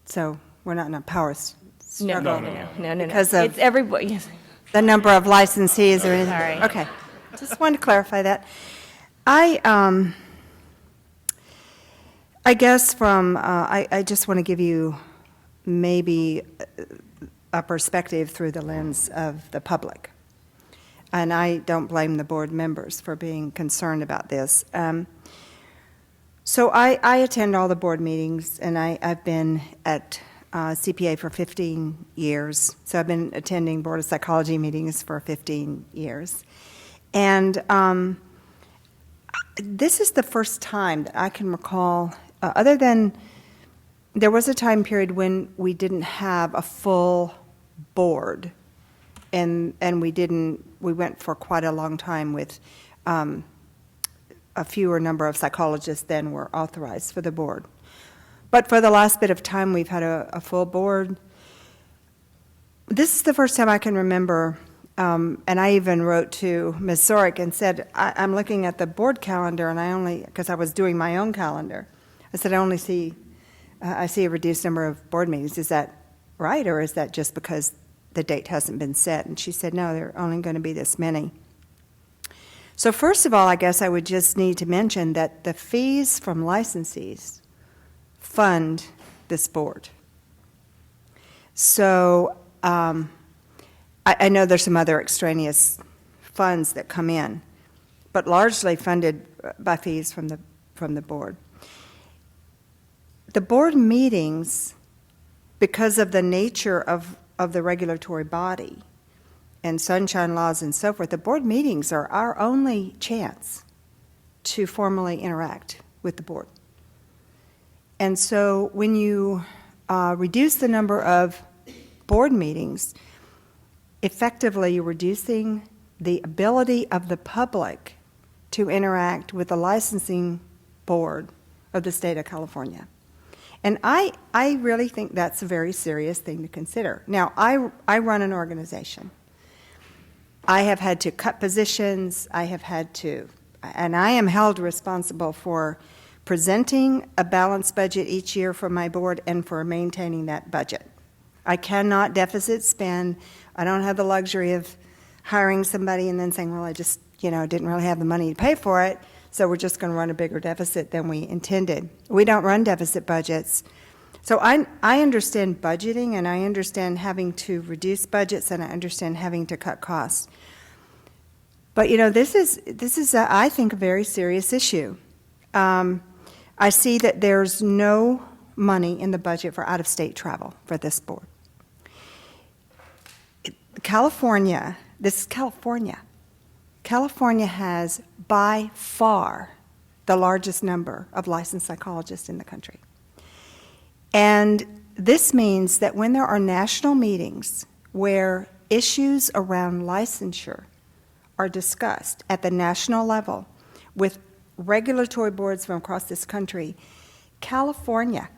So we're not in a power struggle. No. Because of it's everybody. Yes. the number of licensees or anything? Sorry. Okay. Just wanted to clarify that. I guess I just want to give you maybe a perspective through the lens of the public. And I don't blame the board members for being concerned about this. So I attend all the board meetings, and I've been at CPA for 15 years, so I've been attending Board of Psychology meetings for 15 years. And this is the first time that I can recall, other than there was a time period when we didn't have a full board, and we went for quite a long time with a fewer number of psychologists than were authorized for the board. But for the last bit of time, we've had a full board. This is the first time I can remember, and I even wrote to Ms. Zorick and said, I'm looking at the board calendar, and because I was doing my own calendar, I said, I see a reduced number of board meetings. Is that right, or is that just because the date hasn't been set? And she said, no, there are only going to be this many. So first of all, I guess I would just need to mention that the fees from licensees fund this board. So I know there's some other extraneous funds that come in, but largely funded by fees from the board. The board meetings, because of the nature of the regulatory body and sunshine laws and so forth, the board meetings are our only chance to formally interact with the board. And so when you reduce the number of board meetings, effectively you're reducing the ability of the public to interact with the licensing board of the state of California. And I really think that's a very serious thing to consider. Now, I run an organization. I have had to cut positions. And I am held responsible for presenting a balanced budget each year for my board and for maintaining that budget. I cannot deficit spend. I don't have the luxury of hiring somebody and then saying, well, I just, didn't really have the money to pay for it, so we're just going to run a bigger deficit than we intended. We don't run deficit budgets. So I understand budgeting, and I understand having to reduce budgets, and I understand having to cut costs. But, this is I think, a very serious issue. I see that there's no money in the budget for out-of-state travel for this board. California, this is California. California has by far the largest number of licensed psychologists in the country. And this means that when there are national meetings where issues around licensure are discussed at the national level with regulatory boards from across this country, California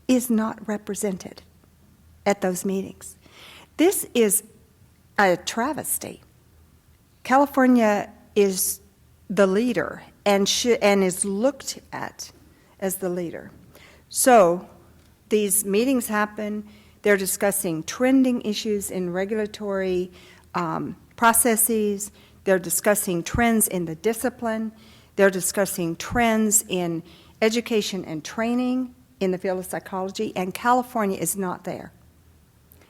is not represented at those meetings. This is a travesty. California is the leader and is looked at as the leader. So these meetings happen. They're discussing trending issues in regulatory processes. They're discussing trends in the discipline. They're discussing trends in education and training in the field of psychology, and California is not there.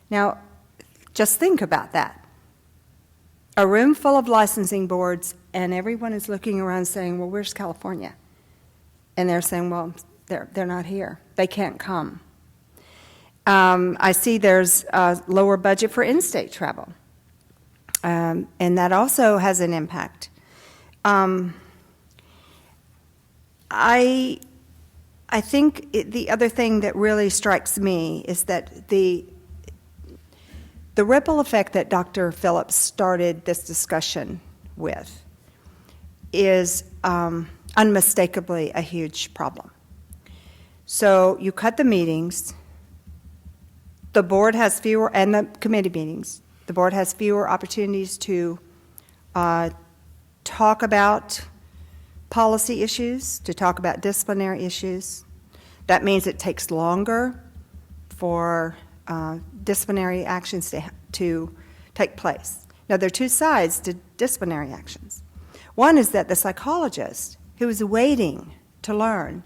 Now, just think about that. A room full of licensing boards, and everyone is looking around saying, well, where's California? And they're saying, well, they're not here. They can't come. I see there's a lower budget for in-state travel, and that also has an impact. I think the other thing that really strikes me is that the ripple effect that Dr. Phillips started this discussion with is unmistakably a huge problem. So you cut the meetings, the board has fewer, and the committee meetings, the board has fewer opportunities to talk about policy issues, to talk about disciplinary issues. That means it takes longer for disciplinary actions to take place. Now, there are two sides to disciplinary actions. One is that the psychologist who is waiting to learn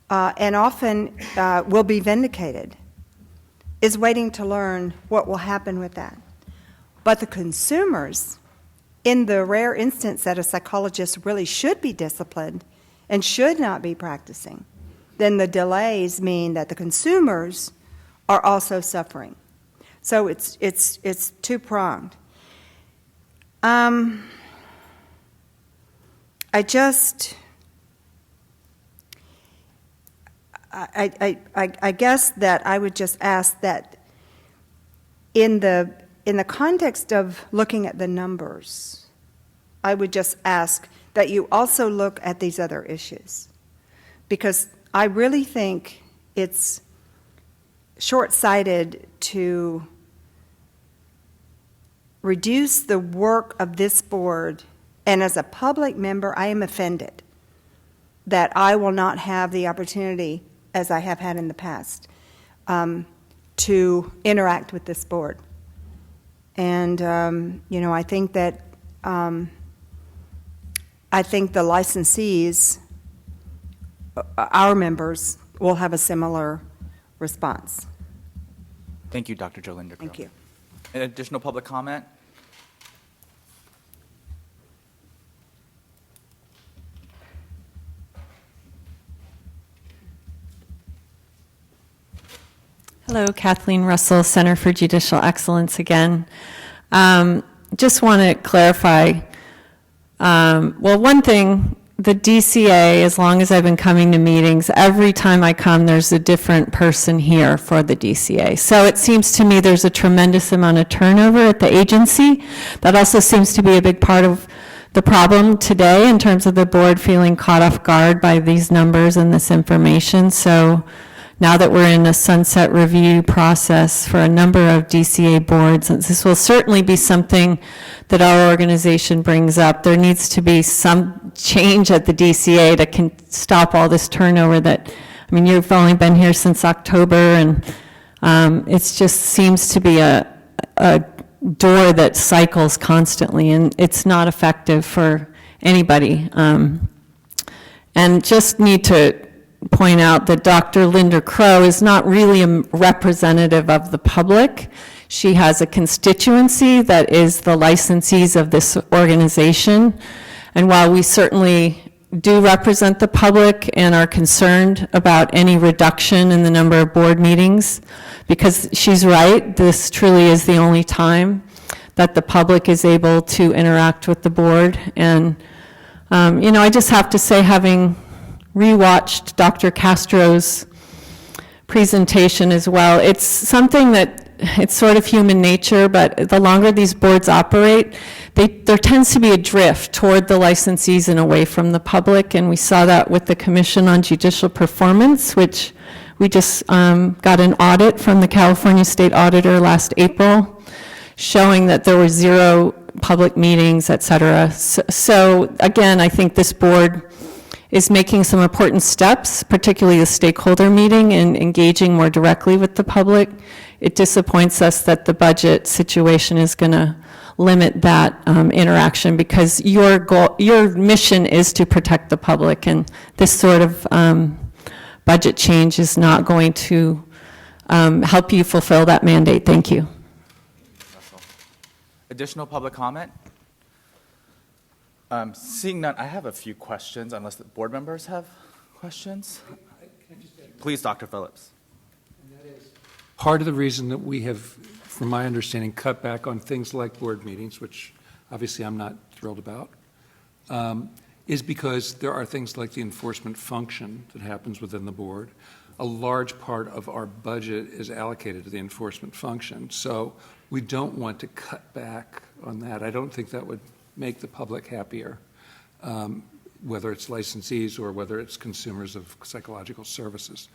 and often will be vindicated is waiting to learn what will happen with that. But the consumers, in the rare instance that a psychologist really should be disciplined and should not be practicing, then the delays mean that the consumers are also suffering. So it's two-pronged. I guess that I would just ask that in the context of looking at the numbers, I would just ask that you also look at these other issues, because I really think it's short-sighted to reduce the work of this board, and as a public member, I am offended that I will not have the opportunity, as I have had in the past, to interact with this board. And, I think that, I think the licensees, our members, will have a similar response. Thank you, Dr. Jolinda. Thank you. An additional public comment? Hello, Kathleen Russell, Center for Judicial Excellence again. Just want to clarify, well, one thing, the DCA, as long as I've been coming to meetings, every time I come, there's a different person here for the DCA. So it seems to me there's a tremendous amount of turnover at the agency. That also seems to be a big part of the problem today in terms of the board feeling caught off guard by these numbers and this information. So now that we're in a sunset review process for a number of DCA boards, and this will certainly be something that our organization brings up, there needs to be some change at the DCA that can stop all this turnover that, I mean, you've only been here since October, and it just seems to be a door that cycles constantly, and it's not effective for anybody. And just need to point out that Dr. Linda Crow is not really a representative of the public. She has a constituency that is the licensees of this organization. And while we certainly do represent the public and are concerned about any reduction in the number of board meetings, because she's right, this truly is the only time that the public is able to interact with the board. And, I just have to say, having rewatched Dr. Castro's presentation as well, it's something that it's sort of human nature, but the longer these boards operate, there tends to be a drift toward the licensees and away from the public, and we saw that with the Commission on Judicial Performance, which we just got an audit from the California State Auditor last April, showing that there were 0 public meetings, et cetera. So again, I think this board is making some important steps, particularly the stakeholder meeting and engaging more directly with the public. It disappoints us that the budget situation is going to limit that interaction, because your mission is to protect the public, and this sort of budget change is not going to help you fulfill that mandate. Thank you. Additional public comment? Seeing none, I have a few questions, unless the board members have questions. Please, Dr. Phillips. Part of the reason that we have, from my understanding, cut back on things like board meetings, which obviously I'm not thrilled about, is because there are things like the enforcement function that happens within the board. A large part of our budget is allocated to the enforcement function, so we don't want to cut back on that. I don't think that would make the public happier, whether it's licensees or whether it's consumers of psychological services.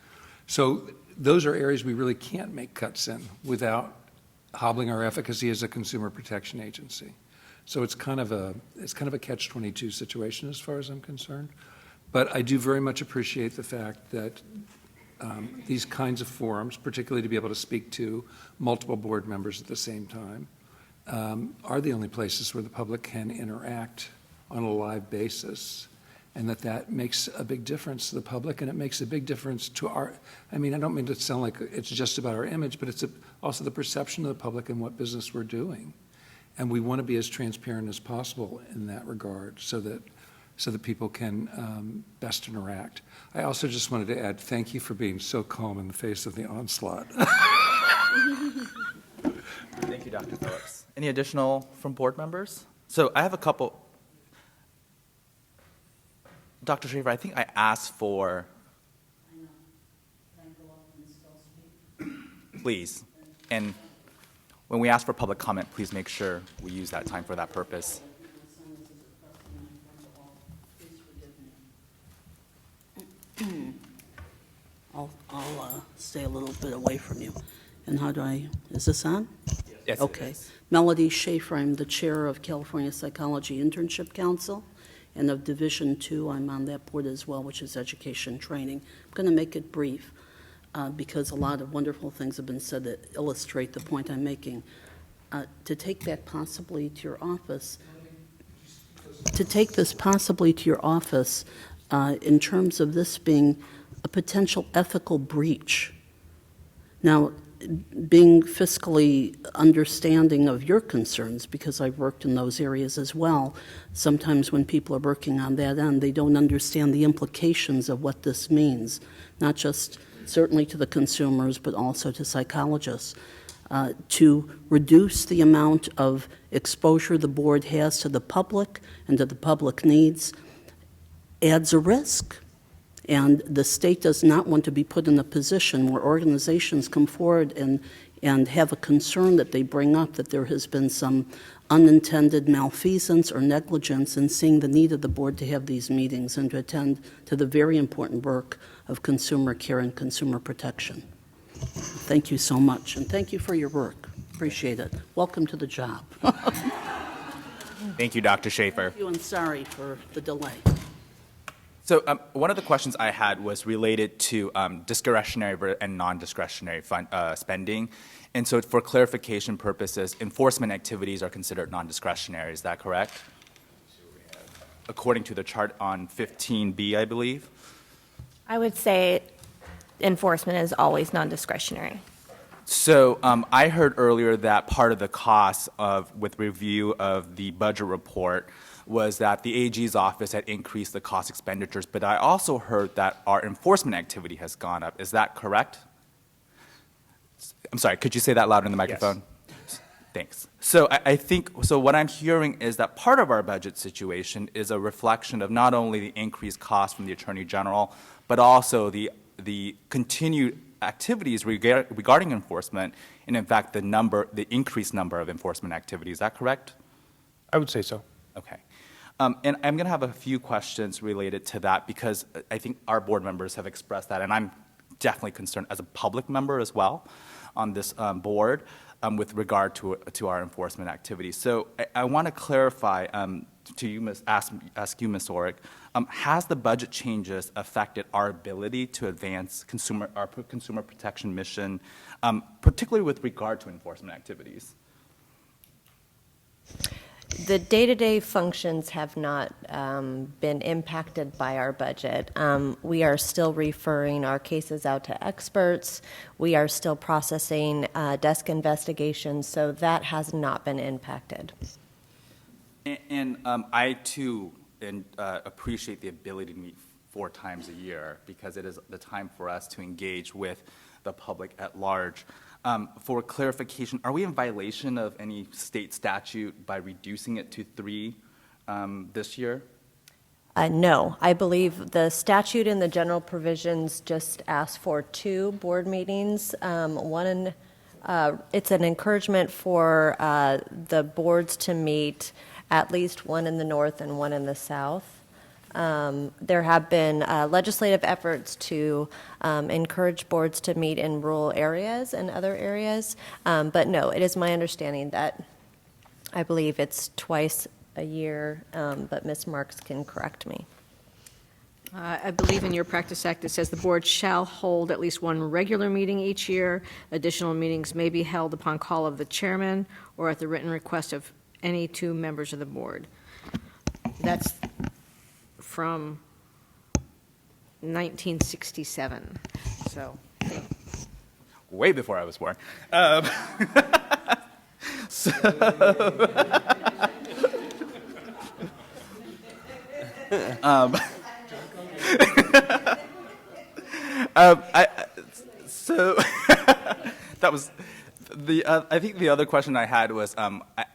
So those are areas we really can't make cuts in without hobbling our efficacy as a consumer protection agency. So it's kind of a catch-22 situation as far as I'm concerned. But I do very much appreciate the fact that these kinds of forums, particularly to be able to speak to multiple board members at the same time, are the only places where the public can interact on a live basis, and that makes a big difference to the public, and it makes a big difference to our, I mean, I don't mean to sound like it's just about our image, but it's also the perception of the public and what business we're doing. And we want to be as transparent as possible in that regard, so that so that people can best interact. I also just wanted to add thank you for being so calm in the face of the onslaught. Thank you, Dr. Phillips. Any additional from board members? So I have a couple. Dr. Schaefer, I think I asked for. Please. And when we ask for public comment, please make sure we use that time for that purpose. I'll stay a little bit away from you. And how do I, is this on? Yes, Okay. it is. Melody Schaefer, I'm the chair of California Psychology Internship Council, and of Division 2, I'm on that board as well, which is education training. I'm going to make it brief because a lot of wonderful things have been said that illustrate the point I'm making. To take that possibly to your office, in terms of this being a potential ethical breach. Now, being fiscally understanding of your concerns, because I've worked in those areas as well, sometimes when people are working on that end, they don't understand the implications of what this means, not just certainly to the consumers, but also to psychologists. To reduce the amount of exposure the board has to the public and to the public needs adds a risk. And the state does not want to be put in a position where organizations come forward and have a concern that they bring up that there has been some unintended malfeasance or negligence in seeing the need of the board to have these meetings and to attend to the very important work of consumer care and consumer protection. Thank you so much, and thank you for your work. Appreciate it. Welcome to the job. Thank you, Dr. Schaefer. Thank you, and sorry for the delay. So one of the questions I had was related to discretionary and non-discretionary spending. And so for clarification purposes, enforcement activities are considered non-discretionary. Is that correct? According to the chart on 15B, I believe. I would say enforcement is always non-discretionary. So I heard earlier that part of the cost with review of the budget report was that the AG's office had increased the cost expenditures, but I also heard that our enforcement activity has gone up. Is that correct? I'm sorry, could you say that louder in the microphone? Yes. Thanks. So I think, so what I'm hearing is that part of our budget situation is a reflection of not only the increased cost from the Attorney General, but also the continued activities regarding enforcement, and in fact, the increased number of enforcement activities. Is that correct? I would say so. Okay. And I'm going to have a few questions related to that because I think our board members have expressed that, and I'm definitely concerned as a public member as well on this board with regard to our enforcement activities. So I want to clarify to you, ask you, Ms. Orrick, has the budget changes affected our ability to advance our consumer protection mission, particularly with regard to enforcement activities? The day-to-day functions have not been impacted by our budget. We are still referring our cases out to experts. We are still processing desk investigations, so that has not been impacted. And I, too, appreciate the ability to meet 4 times a year because it is the time for us to engage with the public at large. For clarification, are we in violation of any state statute by reducing it to 3 this year? No. I believe the statute and the general provisions just ask for 2 board meetings. It's an encouragement for the boards to meet at least 1 in the north and 1 in the south. There have been legislative efforts to encourage boards to meet in rural areas and other areas, but no, it is my understanding that I believe it's twice a year, but Ms. Marks can correct me. I believe in your Practice Act, it says the board shall hold at least 1 regular meeting each year. Additional meetings may be held upon call of the chairman or at the written request of any 2 members of the board. That's from 1967, so. Way before I was born. So that was I think the other question I had was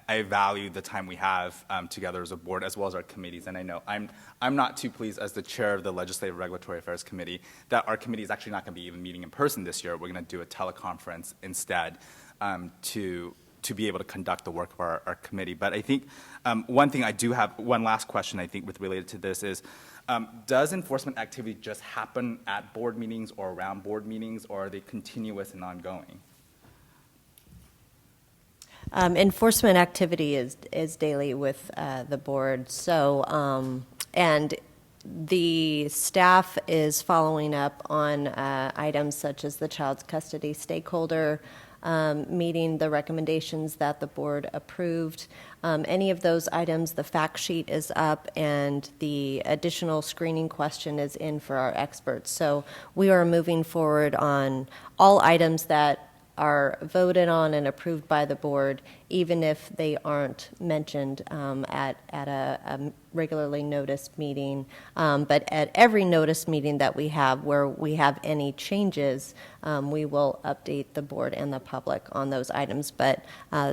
I value the time we have together as a board as well as our committees, and I know I'm not too pleased as the chair of the Legislative Regulatory Affairs Committee that our committee is actually not going to be even meeting in person this year. We're going to do a teleconference instead to be able to conduct the work of our committee. But I think one thing I do have, one last question I think with related to this is, does enforcement activity just happen at board meetings or around board meetings, or are they continuous and ongoing? Enforcement activity is daily with the board. So, and the staff is following up on items such as the child's custody stakeholder meeting, the recommendations that the board approved. Any of those items, the fact sheet is up and the additional screening question is in for our experts. So we are moving forward on all items that are voted on and approved by the board, even if they aren't mentioned at a regularly noticed meeting. But at every noticed meeting that we have where we have any changes, we will update the board and the public on those items. But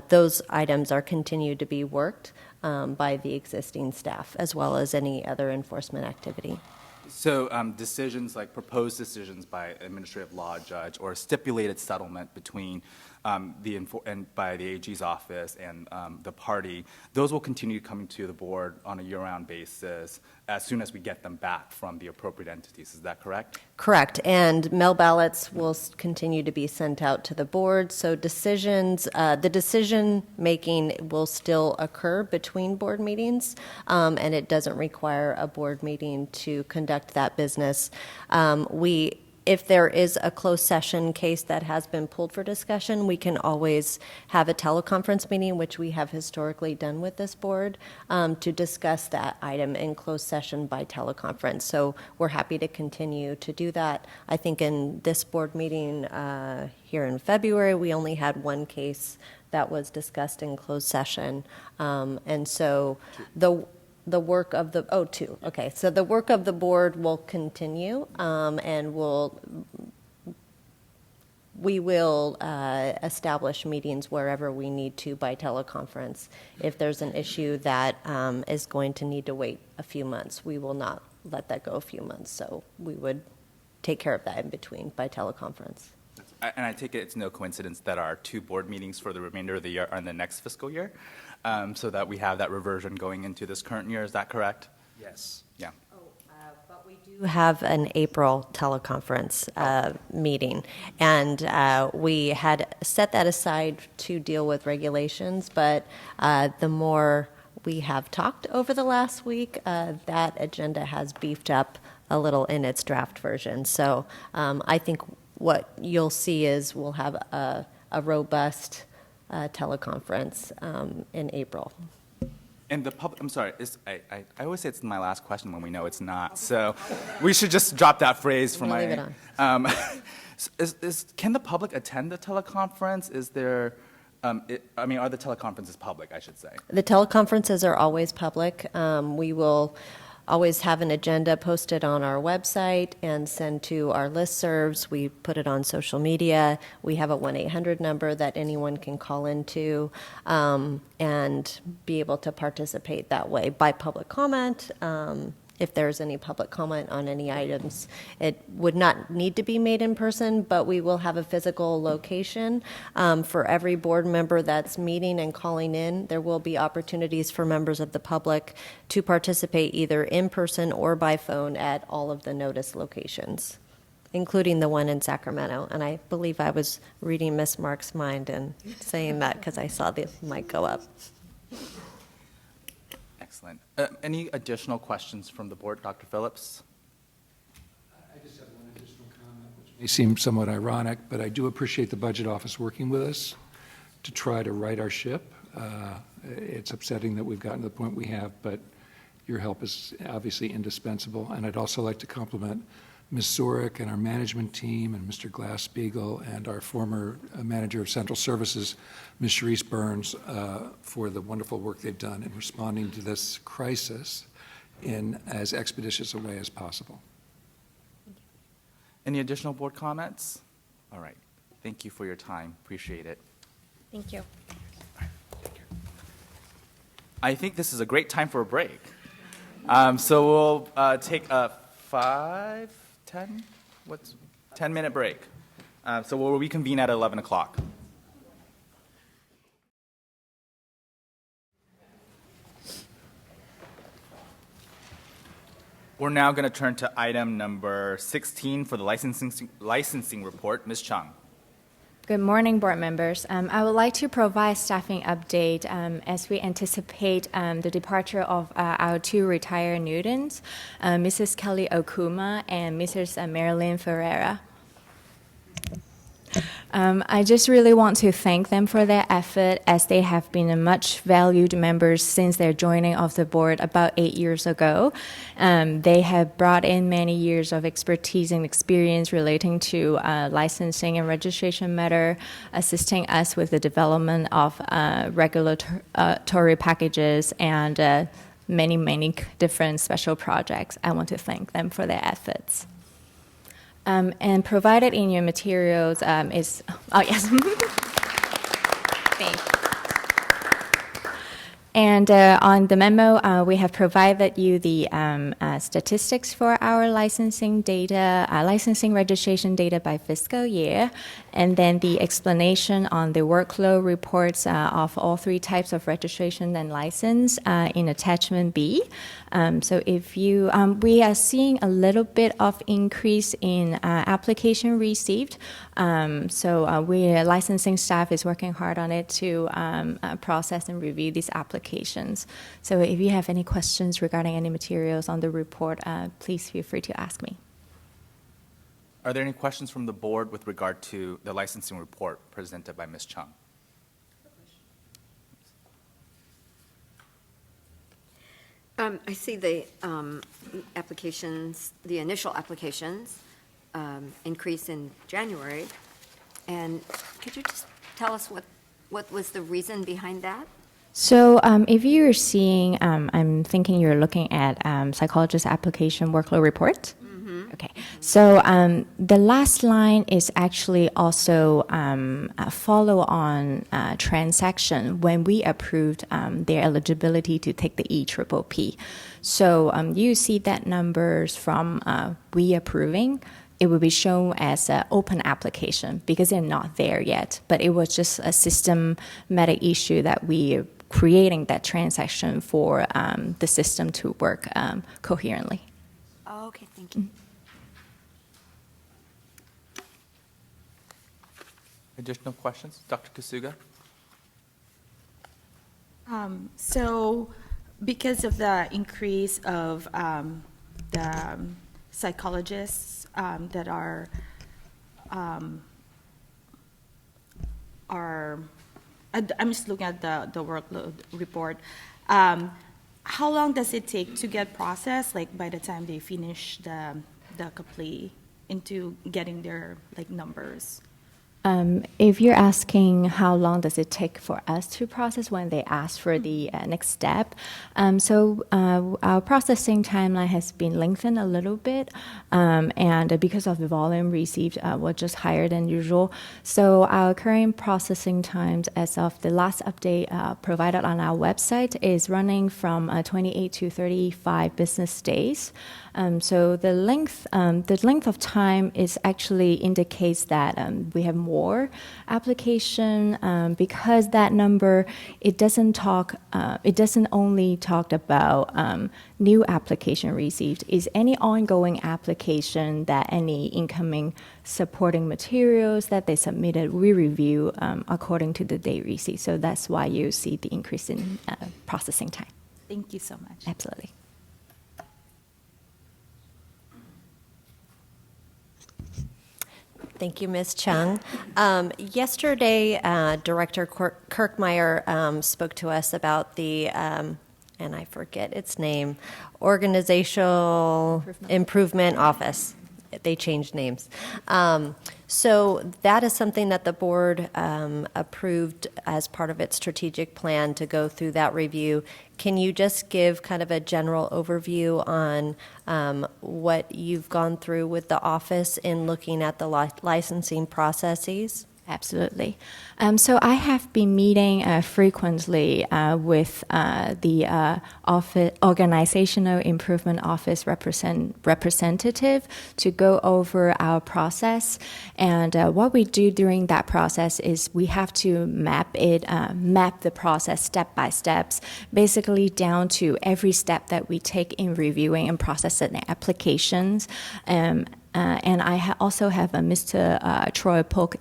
those items are continued to be worked by the existing staff, as well as any other enforcement activity. So decisions like proposed decisions by administrative law judge or stipulated settlement between by the AG's office and the party, those will continue coming to the board on a year-round basis as soon as we get them back from the appropriate entities. Is that correct? Correct. And mail ballots will continue to be sent out to the board. So decisions, the decision making will still occur between board meetings, and it doesn't require a board meeting to conduct that business. If there is a closed session case that has been pulled for discussion, we can always have a teleconference meeting, which we have historically done with this board, to discuss that item in closed session by teleconference. So we're happy to continue to do that. I think in this board meeting here in February, we only had one case that was discussed in closed session. And so the work of the, two. Okay, so the work of the board will continue, and we will establish meetings wherever we need to by teleconference. If there's an issue that is going to need to wait a few months, we will not let that go a few months. So we would take care of that in between by teleconference. And I take it it's no coincidence that our 2 board meetings for the remainder of the year are in the next fiscal year, so that we have that reversion going into this current year. Is that correct? Yes. Yeah. But we do have an April teleconference meeting, and we had set that aside to deal with regulations, but the more we have talked over the last week, that agenda has beefed up a little in its draft version. So I think what you'll see is we'll have a robust teleconference in April. And the public, I'm sorry, I always say it's my last question when we know it's not. So we should just drop that phrase from We'll my. leave it on. Can the public attend the teleconference? Is there, are the teleconferences public, I should say? The teleconferences are always public. We will always have an agenda posted on our website and send to our listservs. We put it on social media. We have a 1-800 number that anyone can call into and be able to participate that way by public comment. If there's any public comment on any items, it would not need to be made in person, but we will have a physical location for every board member that's meeting and calling in. There will be opportunities for members of the public to participate either in person or by phone at all of the notice locations, including the one in Sacramento. And I believe I was reading Ms. Mark's mind and saying that because I saw the mic go up. Excellent. Any additional questions from the board, Dr. Phillips? I just have one additional comment, which may seem somewhat ironic, but I do appreciate the Budget Office working with us to try to right our ship. It's upsetting that we've gotten to the point we have, but your help is obviously indispensable. And I'd also like to compliment Ms. Zurich and our management team and Mr. Glass-Steagall and our former manager of Central Services, Ms. Sharice Burns, for the wonderful work they've done in responding to this crisis in as expeditious a way as possible. Any additional board comments? All right. Thank you for your time. Appreciate it. Thank you. I think this is a great time for a break. So we'll take a 10-minute break. So we'll reconvene at 11 o'clock. We're now going to turn to item number 16 for the licensing report. Ms. Chung. Good morning, board members. I would like to provide staffing update as we anticipate the departure of our two retired Newtons, Mrs. Kelly Okuma and Mrs. Marilyn Ferreira. I just really want to thank them for their effort, as they have been a much valued members since their joining of the board about 8 years ago. They have brought in many years of expertise and experience relating to licensing and registration matter, assisting us with the development of regulatory packages and many different special projects. I want to thank them for their efforts. And provided in your materials is, oh yes, thank you. And on the memo, we have provided you the statistics for our licensing data, licensing registration data by fiscal year, and then the explanation on the workload reports of all three types of registration and license in attachment B. So if you, we are seeing a little bit of increase in application received. We licensing staff is working hard on it to process and review these applications. So if you have any questions regarding any materials on the report, please feel free to ask me. Are there any questions from the board with regard to the licensing report presented by Ms. Chung? I see the applications, the initial applications increase in January. And could you just tell us what was the reason behind that? So if you're seeing, I'm thinking you're looking at psychologist application workload report. Okay, so the last line is actually also a follow-on transaction when we approved their eligibility to take the EPPP. So you see that numbers from we approving, it will be shown as an open application because they're not there yet, but it was just a systematic issue that we are creating that transaction for the system to work coherently. Oh, okay, thank you. Additional questions? Dr. Kasuga? So because of the increase of the psychologists that are I'm just looking at the workload report. How long does it take to get processed, like by the time they finish the complete into getting their numbers? If you're asking how long does it take for us to process when they ask for the next step, so our processing timeline has been lengthened a little bit, and because of the volume received was just higher than usual. So our current processing times as of the last update provided on our website is running from 28 to 35 business days. So the length of time is actually indicates that we have more application because that number it doesn't only talk about new application received. Is any ongoing application that any incoming supporting materials that they submitted we review according to the date received. So that's why you see the increase in processing time. Thank you so much. Absolutely. Thank you, Ms. Chung. Yesterday, Director Kirkmeyer spoke to us about the, and I forget its name, Organizational Improvement Office. they changed names. So that is something that the board approved as part of its strategic plan to go through that review. Can you just give kind of a general overview on what you've gone through with the office in looking at the licensing processes? Absolutely. So I have been meeting frequently with the Organizational Improvement Office representative to go over our process. And what we do during that process is we have to map the process step by steps, basically down to every step that we take in reviewing and processing applications. And I also have Mr. Troy Polk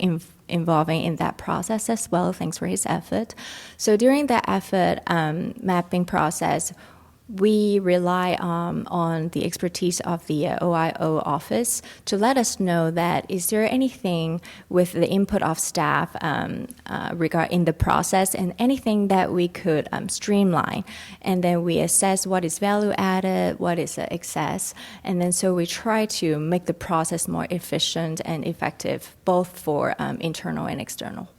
involving in that process as well. Thanks for his effort. So during that effort mapping process, we rely on the expertise of the OIO office to let us know that is there anything with the input of staff regarding the process and anything that we could streamline. And then we assess what is value added, what is excess, and then so we try to make the process more efficient and effective, both for internal and external.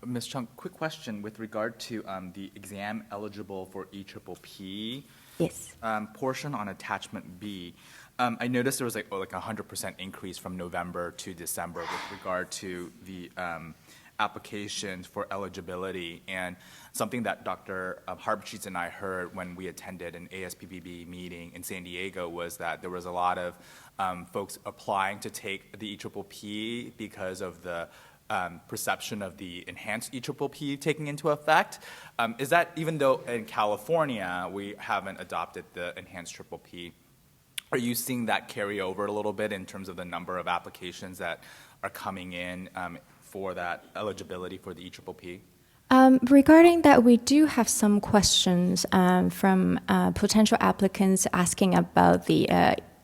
Ms. Chung, quick question with regard to the exam eligible for EPPP Yes. Portion on attachment B. I noticed there was like 100% increase from November to December with regard to the applications for eligibility, and something that Dr. Harbcheats and I heard when we attended an ASPPB meeting in San Diego was that there was a lot of folks applying to take the EPPP because of the perception of the enhanced EPPP taking into effect. Is that, even though in California we haven't adopted the enhanced PPP, are you seeing that carry over a little bit in terms of the number of applications that are coming in for that eligibility for the EPPP? Regarding that, we do have some questions from potential applicants asking about the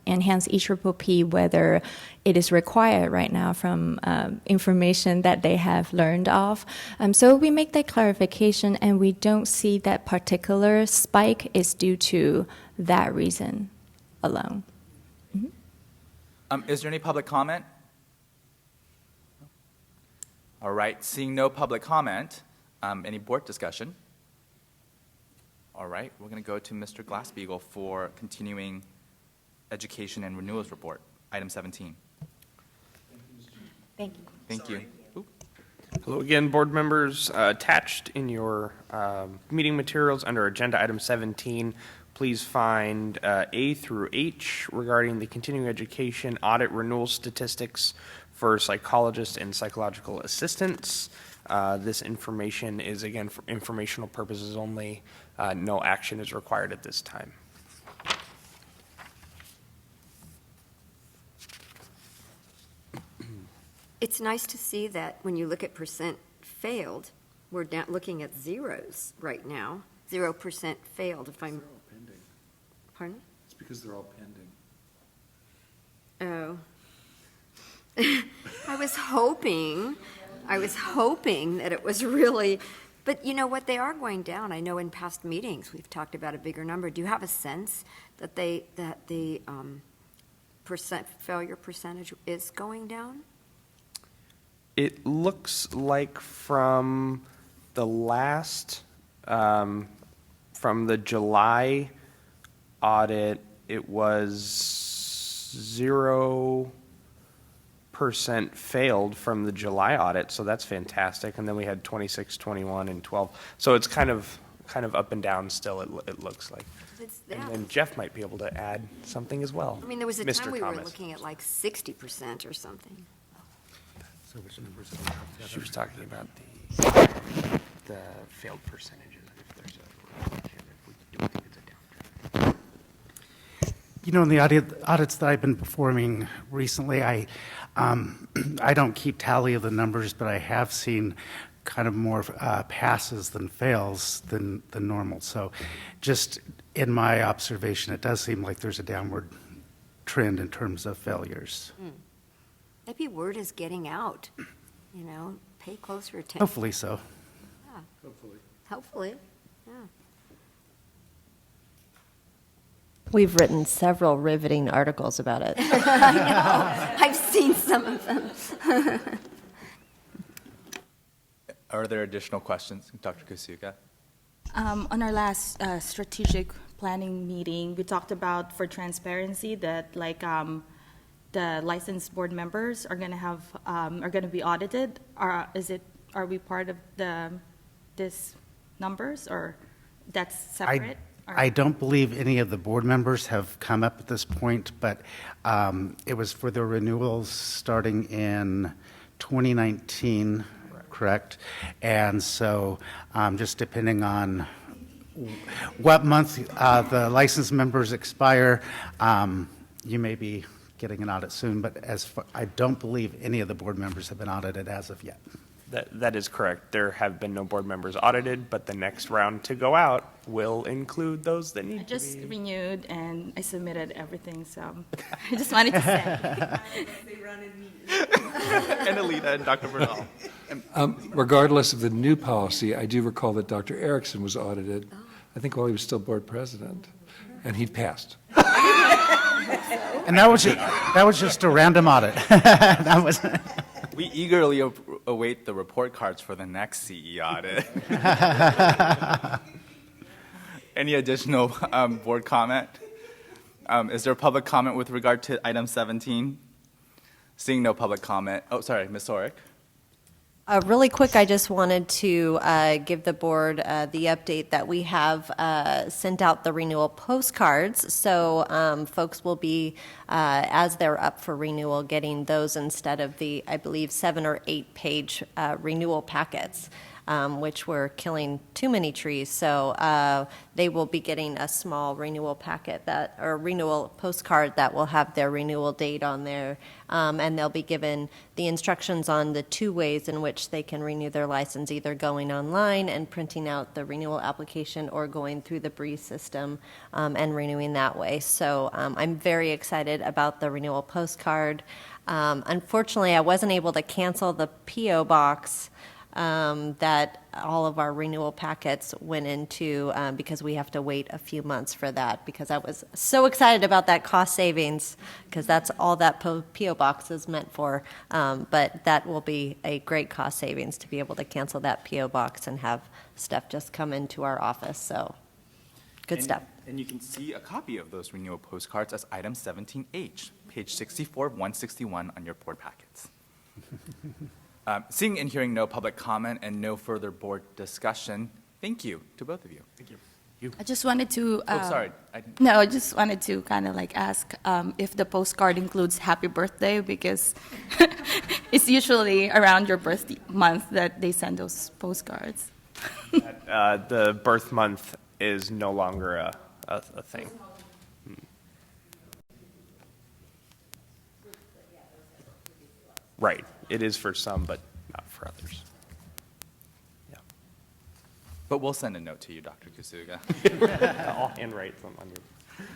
enhanced EPPP, whether it is required right now from information that they have learned of. So we make that clarification, and we don't see that particular spike is due to that reason alone. Is there any public comment? All right, seeing no public comment, any board discussion? All right, we're going to go to Mr. Glassbeagle for continuing Education and Renewals Report, item 17. Thank you. Thank you. Hello again, board members. Attached in your meeting materials under agenda item 17, please find A through H regarding the continuing education audit renewal statistics for psychologists and psychological assistants. This information is, again, for informational purposes only. No action is required at this time. It's nice to see that when you look at percent failed, we're down, looking at zeros right now. 0% failed, if I'm. Pending. Pardon? It's because they're all pending. Oh. I was hoping that it was really, but you know what, they are going down. I know in past meetings we've talked about a bigger number. Do you have a sense that the failure percentage is going down? It looks like from the last, from the July audit, it was 0% failed from the July audit, so that's fantastic. And then we had 26, 21, and 12. So it's kind of up and down still, it looks like. And then Jeff might be able to add something as well. I mean, there was a Mr. time we were Thomas. looking at like 60% or something. So which numbers? She was talking about the failed percentages. If there's a relationship, if we don't think it's a downtrend. You know, in the audits that I've been performing recently, I don't keep tally of the numbers, but I have seen kind of more passes than fails than normal. So just in my observation, it does seem like there's a downward trend in terms of failures. Maybe word is getting out, you know, pay closer attention. Hopefully so. Yeah. Hopefully. Hopefully, yeah. We've written several riveting articles about it. I know. I've seen some of them. Are there additional questions? Dr. Kusuga? On our last strategic planning meeting, we talked about, for transparency, that the licensed board members are going to have are going to be audited. Are we part of this numbers, or that's separate? I don't believe any of the board members have come up at this point, but it was for the renewals starting in 2019, correct? And so just depending on what month the license members expire, you may be getting an audit soon, but I don't believe any of the board members have been audited as of yet. That is correct. There have been no board members audited, but the next round to go out will include those that need I to just be. renewed and I submitted everything, so I just wanted to say. And Alita and Dr. Bernal. Regardless of the new policy, I do recall that Dr. Erickson was audited, I think while he was still board president, and he passed. And that was just a random audit. That was. We eagerly await the report cards for the next CE audit. Any additional board comment? Is there public comment with regard to item 17? Seeing no public comment. Oh, sorry, Ms. Orick. Really quick, I just wanted to give the board the update that we have sent out the renewal postcards. So folks will be, as they're up for renewal, getting those instead of the, I believe, 7 or 8 page renewal packets, which were killing too many trees. So they will be getting a small renewal packet or renewal postcard that will have their renewal date on there. And they'll be given the instructions on the 2 ways in which they can renew their license, either going online and printing out the renewal application or going through the BREEZE system and renewing that way. So I'm very excited about the renewal postcard. Unfortunately, I wasn't able to cancel the P.O. box that all of our renewal packets went into because we have to wait a few months for that, because I was so excited about that cost savings, because that's all that P.O. box is meant for. But that will be a great cost savings to be able to cancel that P.O. box and have stuff just come into our office. So good stuff. And you can see a copy of those renewal postcards as item 17H, page 64, 161 on your board packets. Seeing and hearing no public comment and no further board discussion, thank you to both of you. Thank you. I just wanted to. Sorry. No, I just wanted to kind of ask if the postcard includes happy birthday, because it's usually around your birth month that they send those postcards. The birth month is no longer a thing. Right. It is for some, but not for others. Yeah. But we'll send a note to you, Dr. Kusuga. I'll handwrite them on your.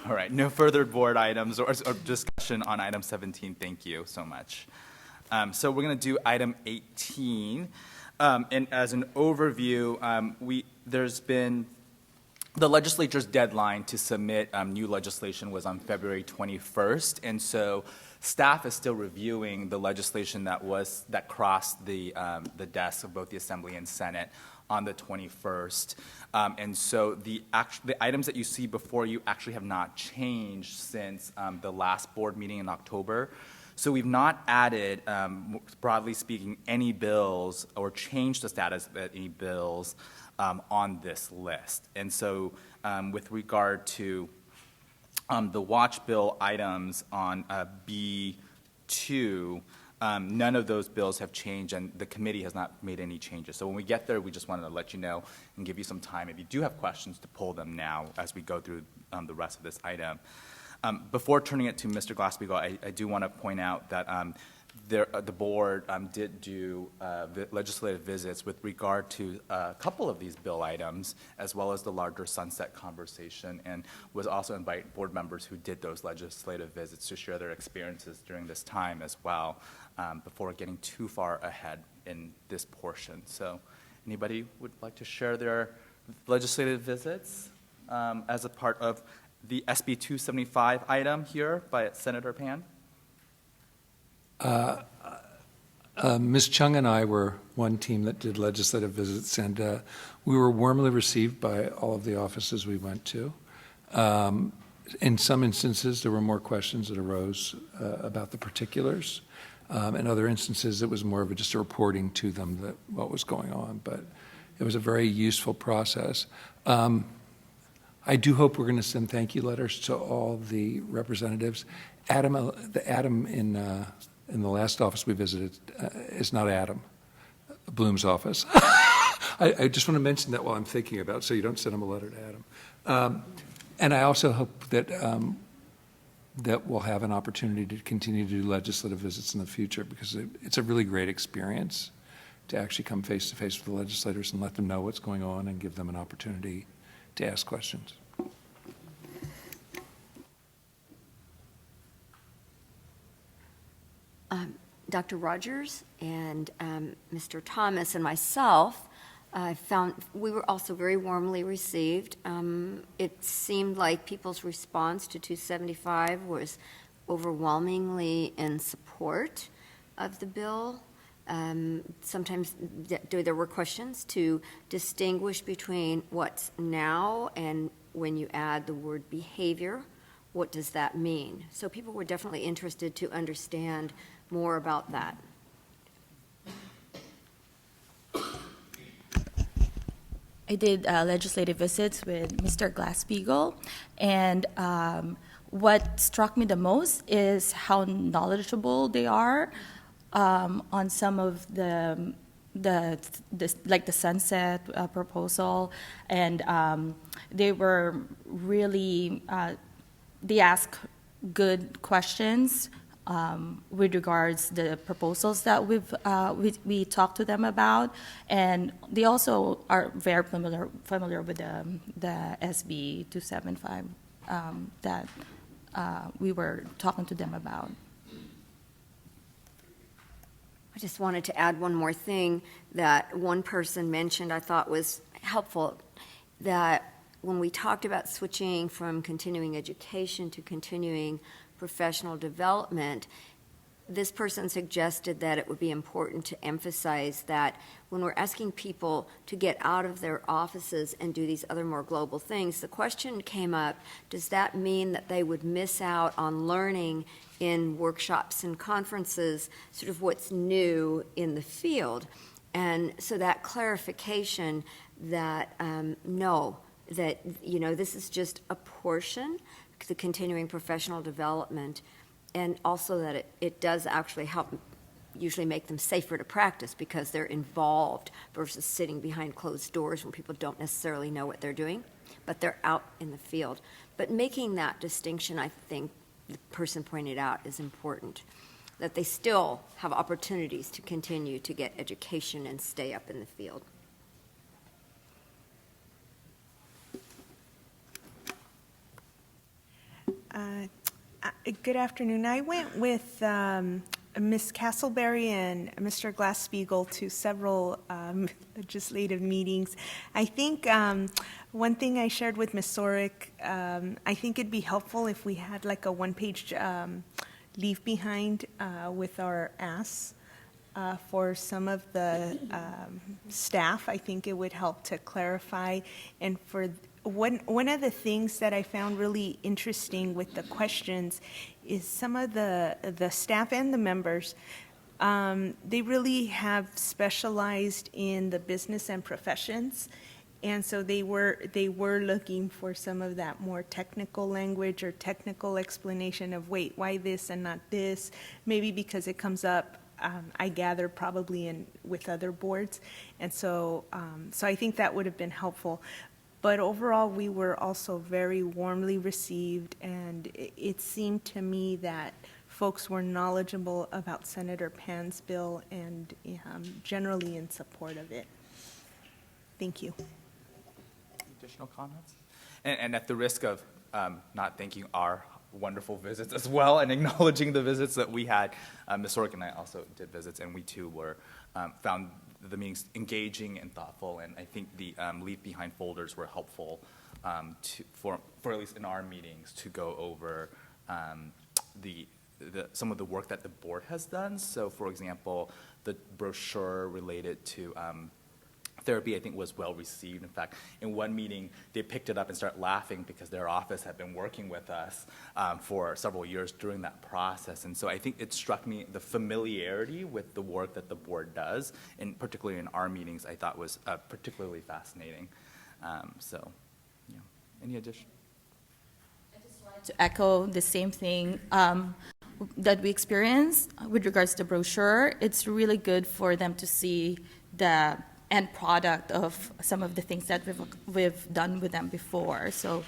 All right. No further board items or discussion on item 17. Thank you so much. So we're going to do item 18. And as an overview, there's been the legislature's deadline to submit new legislation was on February 21st, and so staff is still reviewing the legislation that crossed the desks of both the Assembly and Senate on the 21st. And so the items that you see before you actually have not changed since the last board meeting in October. So we've not added, broadly speaking, any bills or changed the status of any bills on this list. And so with regard to the watch bill items on B2, none of those bills have changed, and the committee has not made any changes. So when we get there, we just wanted to let you know and give you some time, if you do have questions, to pull them now as we go through the rest of this item. Before turning it to Mr. Glassbeagle, I do want to point out that the board did do legislative visits with regard to a couple of these bill items, as well as the larger sunset conversation, and was also invite board members who did those legislative visits to share their experiences during this time as well, before getting too far ahead in this portion. So anybody would like to share their legislative visits as a part of the SB 275 item here by Senator Pan? Ms. Chung and I were one team that did legislative visits, and we were warmly received by all of the offices we went to. In some instances, there were more questions that arose about the particulars. In other instances, it was more of just a reporting to them that what was going on, but it was a very useful process. I do hope we're going to send thank you letters to all the representatives. Adam in the last office we visited is not Adam Bloom's office. I just want to mention that while I'm thinking about it, so you don't send him a letter to Adam. And I also hope that that we'll have an opportunity to continue to do legislative visits in the future, because it's a really great experience to actually come face to face with the legislators and let them know what's going on and give them an opportunity to ask questions. Dr. Rogers and Mr. Thomas and myself found we were also very warmly received. It seemed like people's response to 275 was overwhelmingly in support of the bill. Sometimes there were questions to distinguish between what's now and when you add the word behavior, what does that mean? So people were definitely interested to understand more about that. I did legislative visits with Mr. Glass-Steagall, and what struck me the most is how knowledgeable they are on some of the like the sunset proposal, and they were really they asked good questions with regards the proposals that we talked to them about, and they also are very familiar with the SB 275 that we were talking to them about. I just wanted to add one more thing that one person mentioned I thought was helpful, that when we talked about switching from continuing education to continuing professional development, this person suggested that it would be important to emphasize that when we're asking people to get out of their offices and do these other more global things, the question came up, does that mean that they would miss out on learning in workshops and conferences sort of what's new in the field? And so that clarification that no, that this is just a portion, the continuing professional development, and also that it does actually help usually make them safer to practice because they're involved versus sitting behind closed doors when people don't necessarily know what they're doing, but they're out in the field. But making that distinction, I think the person pointed out, is important, that they still have opportunities to continue to get education and stay up in the field. Good afternoon. I went with Ms. Castleberry and Mr. Glass-Steagall to several legislative meetings. I think one thing I shared with Ms. Sorick, I think it'd be helpful if we had like a one-page leave behind with our asks for some of the staff. I think it would help to clarify, and for one of the things that I found really interesting with the questions is some of the staff and the members, they really have specialized in the business and professions, and so they were looking for some of that more technical language or technical explanation of, wait, why this and not this, maybe because it comes up, I gather, probably with other boards, and so I think that would have been helpful. But overall, we were also very warmly received, and it seemed to me that folks were knowledgeable about Senator Pan's bill and generally in support of it. Thank you. Additional comments? And at the risk of not thanking our wonderful visits as well and acknowledging the visits that we had, Ms. Sork and I also did visits, and we too were found the meetings engaging and thoughtful, and I think the leave behind folders were helpful for at least in our meetings, to go over some of the work that the board has done. So, for example, the brochure related to therapy, I think, was well received. In fact, in one meeting, they picked it up and started laughing because their office had been working with us for several years during that process. And so I think it struck me, the familiarity with the work that the board does, and particularly in our meetings, I thought was particularly fascinating. So, yeah. Any addition? I just wanted to echo the same thing that we experienced with regards to the brochure. It's really good for them to see the end product of some of the things that we've done with them before. So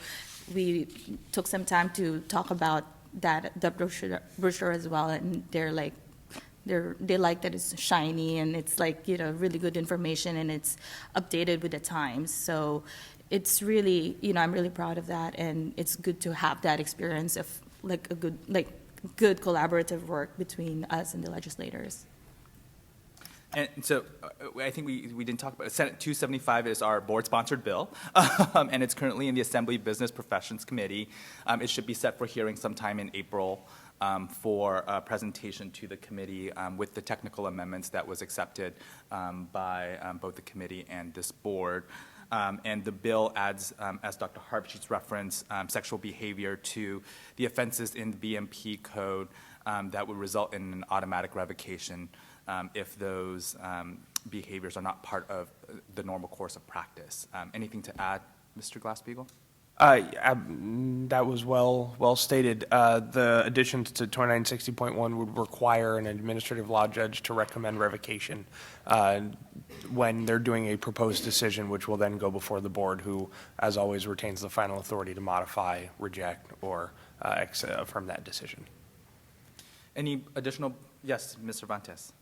we took some time to talk about the brochure as well, and they like that it's shiny and it's like, really good information, and it's updated with the times. So it's really, I'm really proud of that, and it's good to have that experience of like a good collaborative work between us and the legislators. And so I think we didn't talk about it. Senate 275 is our board-sponsored bill, and it's currently in the Assembly Business Professions Committee. It should be set for hearing sometime in April for presentation to the committee with the technical amendments that was accepted by both the committee and this board. And the bill adds, as Dr. Harbsheets referenced, sexual behavior to the offenses in the BMP code that would result in an automatic revocation if those behaviors are not part of the normal course of practice. Anything to add, Mr. Glass-Steagall? That was well stated. The additions to 2960.1 would require an administrative law judge to recommend revocation when they're doing a proposed decision, which will then go before the board, who, as always, retains the final authority to modify, reject, or affirm that decision. Any additional? Yes, Ms. Cervantes.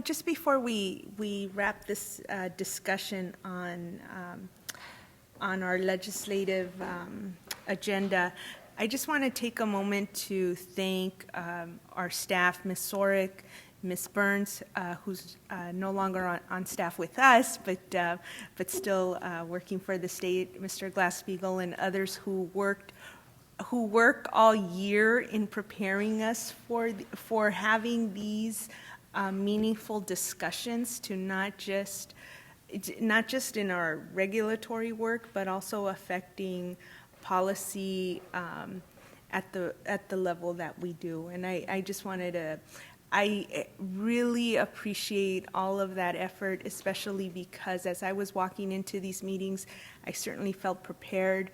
Just before we wrap this discussion on our legislative agenda, I just want to take a moment to thank our staff, Ms. Sorick, Ms. Burns, who's no longer on staff with us, but still working for the state, Mr. Glass-Steagall, and others who work all year in preparing us for having these meaningful discussions, to not just in our regulatory work, but also affecting policy at the level that we do. And I just wanted to, I really appreciate all of that effort, especially because as I was walking into these meetings, I certainly felt prepared,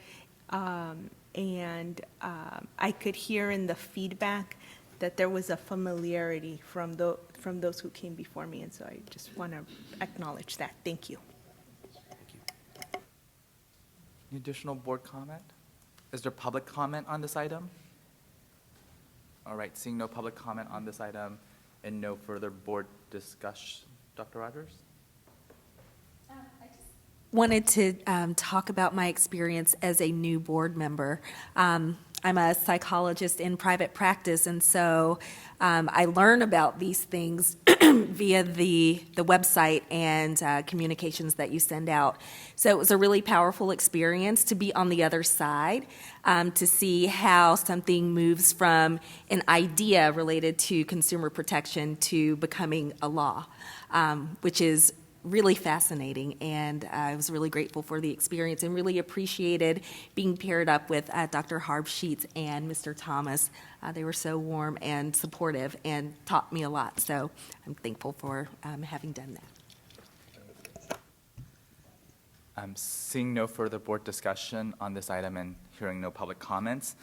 and I could hear in the feedback that there was a familiarity from those who came before me, and so I just want to acknowledge that. Thank you. Any additional board comment? Is there public comment on this item? All right, seeing no public comment on this item and no further board discussion, Dr. Rogers? Wanted to talk about my experience as a new board member. I'm a psychologist in private practice, and so I learn about these things via the website and communications that you send out. So it was a really powerful experience to be on the other side, to see how something moves from an idea related to consumer protection to becoming a law, which is really fascinating, and I was really grateful for the experience and really appreciated being paired up with Dr. Harbsheets and Mr. Thomas. They were so warm and supportive and taught me a lot, so I'm thankful for having done that. Seeing no further board discussion on this item and hearing no public comments,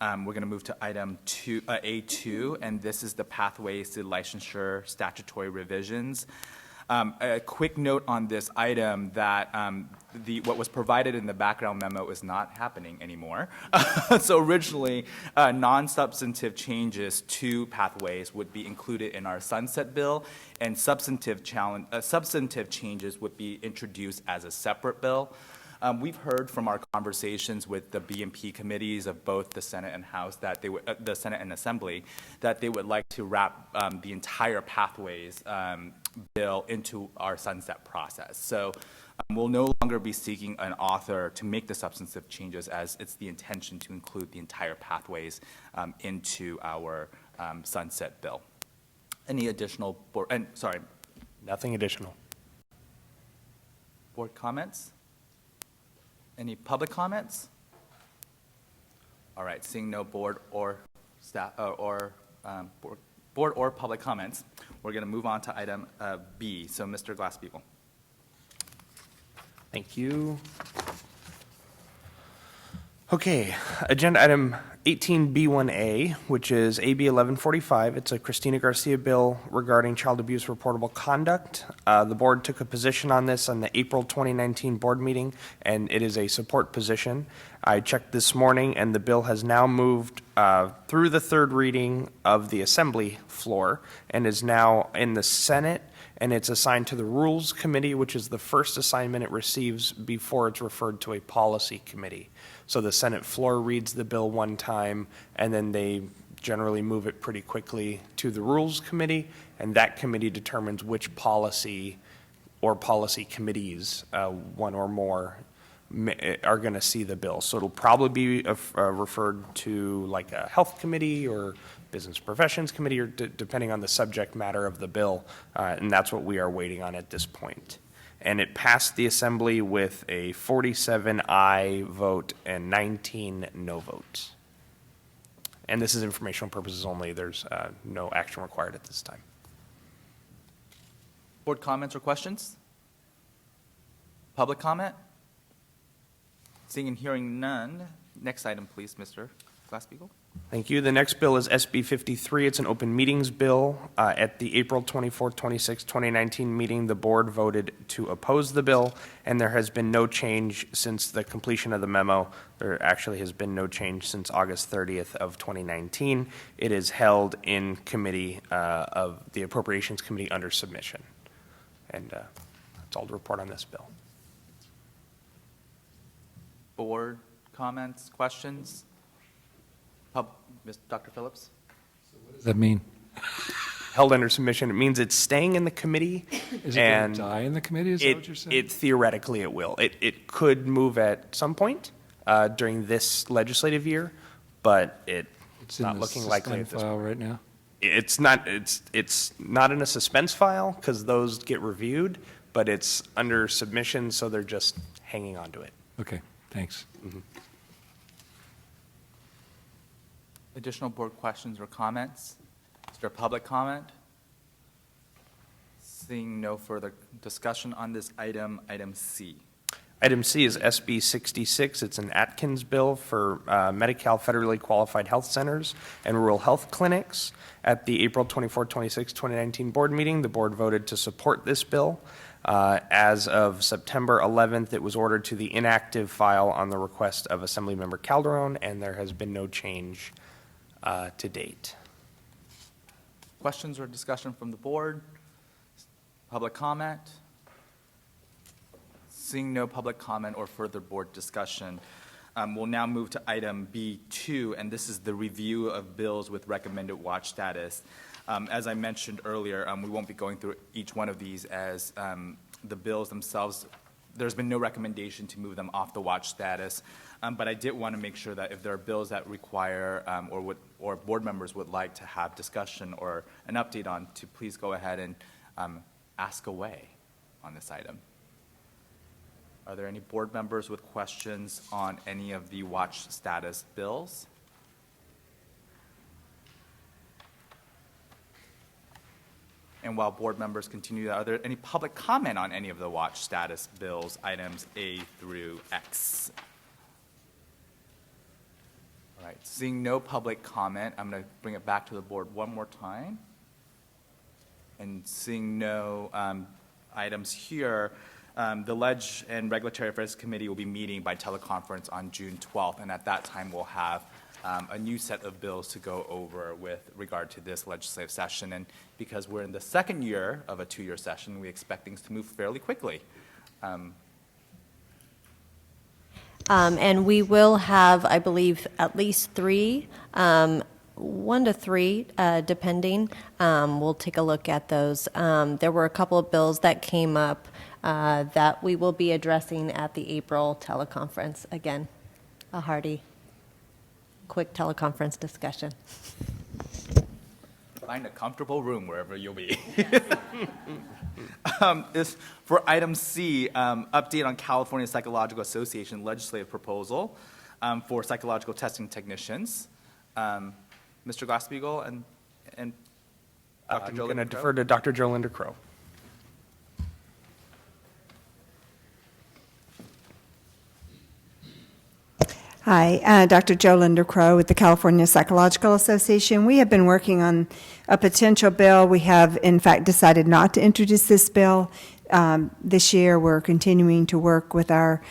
we're going to move to item A2, and this is the pathways to licensure statutory revisions. A quick note on this item that what was provided in the background memo is not happening anymore. So originally, non-substantive changes to pathways would be included in our sunset bill, and substantive changes would be introduced as a separate bill. We've heard from our conversations with the BMP committees of both the Senate and House that they would, the Senate and Assembly, that they would like to wrap the entire pathways bill into our sunset process. So We'll no longer be seeking an author to make the substantive changes, as it's the intention to include the entire pathways into our sunset bill. Any additional board, and sorry, Nothing additional. board comments? Any public comments? All right, seeing no board or staff board or public comments, we're going to move on to item B. So, Mr. Glass-Steagall. Thank you. Okay, agenda item 18B1A, which is AB 1145. It's a Christina Garcia bill regarding child abuse reportable conduct. The board took a position on this on the April 2019 board meeting, and it is a support position. I checked this morning, and the bill has now moved through the third reading of the assembly floor and is now in the Senate, and it's assigned to the Rules Committee, which is the first assignment it receives before it's referred to a policy committee. So the Senate floor reads the bill one time, and then they generally move it pretty quickly to the Rules Committee, and that committee determines which policy or policy committees, one or more, are going to see the bill. So it'll probably be referred to like a health committee or business professions committee, or depending on the subject matter of the bill, and that's what we are waiting on at this point. And it passed the assembly with a 47 aye vote and 19 no votes. And this is informational purposes only. There's no action required at this time. Board comments or questions? Public comment? Seeing and hearing none. Next item, please, Mr. Glass-Steagall. Thank you. The next bill is SB 53. It's an open meetings bill. At the April 24, 26, 2019 meeting, the board voted to oppose the bill, and there has been no change since the completion of the memo. There actually has been no change since August 30th of 2019. It is held in committee of the Appropriations Committee under submission. And that's all to report on this bill. Board comments, questions? Dr. Phillips? What does that mean? Held under submission. It means it's staying in the committee. Is it going to die in the committee? Is that what you're saying? Theoretically, it will. It could move at some point during this legislative year, but it's not looking likely at this file point. right now. It's not in a suspense file because those get reviewed, but it's under submission, so they're just hanging on to it. Okay, thanks. Mm-hmm. Additional board questions or comments? Is there public comment? Seeing no further discussion on this item, item C. Item C is SB 66. It's an Atkins bill for Medi-Cal federally qualified health centers and rural health clinics. At the April 24, 26, 2019 board meeting, the board voted to support this bill. As of September 11th, it was ordered to the inactive file on the request of Assemblymember Calderon, and there has been no change to date. Questions or discussion from the board? Public comment? Seeing no public comment or further board discussion, we'll now move to item B2, and this is the review of bills with recommended watch status. As I mentioned earlier, we won't be going through each one of these as the bills themselves, there's been no recommendation to move them off the watch status, but I did want to make sure that if there are bills that require or board members would like to have discussion or an update on, to please go ahead and ask away on this item. Are there any board members with questions on any of the watch status bills? And while board members continue, are there any public comment on any of the watch status bills, items A through X? All right, seeing no public comment, I'm going to bring it back to the board one more time. And seeing no items here, the Ledge and Regulatory Affairs Committee will be meeting by teleconference on June 12th, and at that time we'll have a new set of bills to go over with regard to this legislative session. And because we're in the second year of a two-year session, we expect things to move fairly quickly. And we will have, I believe, at least three, 1 to 3, depending. We'll take a look at those. There were a couple of bills that came up that we will be addressing at the April teleconference. Again, a hearty, quick teleconference discussion. Find a comfortable room wherever you'll be. Is for item C, update on California Psychological Association legislative proposal for psychological testing technicians. Mr. Glassbeagle and Dr. I'm Joe going to Linder-Crowe. defer to Dr. Joe Linder-Crowe. Hi, Dr. Joe Linder-Crowe with the California Psychological Association. We have been working on a potential bill. We have, in fact, decided not to introduce this bill this year. We're continuing to work with our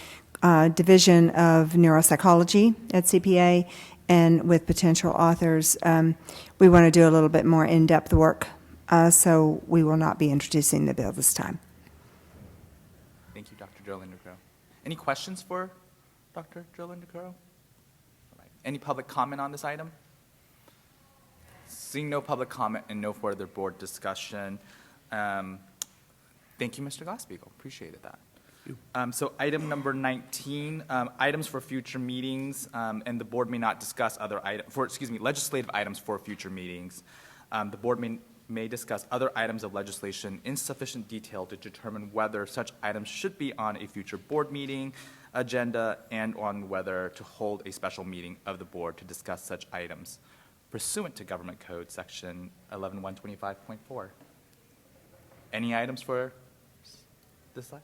Division of Neuropsychology at CPA and with potential authors. We want to do a little bit more in-depth work, so we will not be introducing the bill this time. Thank you, Dr. Joe Linder-Crowe. Any questions for Dr. Joe Linder-Crowe? All right. Any public comment on this item? Seeing no public comment and no further board discussion, thank you, Mr. Glassbeagle. Appreciated that. So item number 19, items for future meetings, and the board may not discuss other legislative items for future meetings. The board may discuss other items of legislation in sufficient detail to determine whether such items should be on a future board meeting agenda and on whether to hold a special meeting of the board to discuss such items pursuant to Government Code Section 11125.4. Any items for this slide?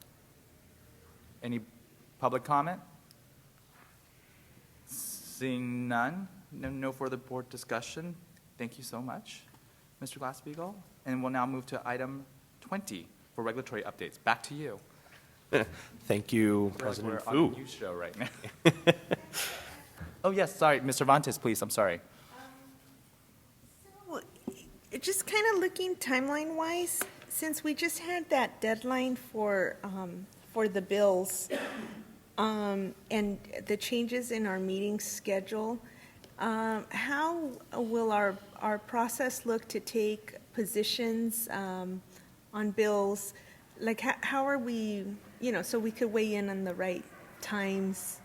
Any public comment? Seeing none, no further board discussion. Thank you so much, Mr. Glassbeagle. And we'll now move to item 20 for regulatory updates. Back to you. Thank you, I feel President like we're Fu. on a news show right now. Oh, yes, sorry. Mr. Vantes, please. I'm sorry. So, just kind of looking timeline-wise, since we just had that deadline for the bills and the changes in our meeting schedule, how will our process look to take positions on bills? Like, how are we, so we could weigh in on the right times?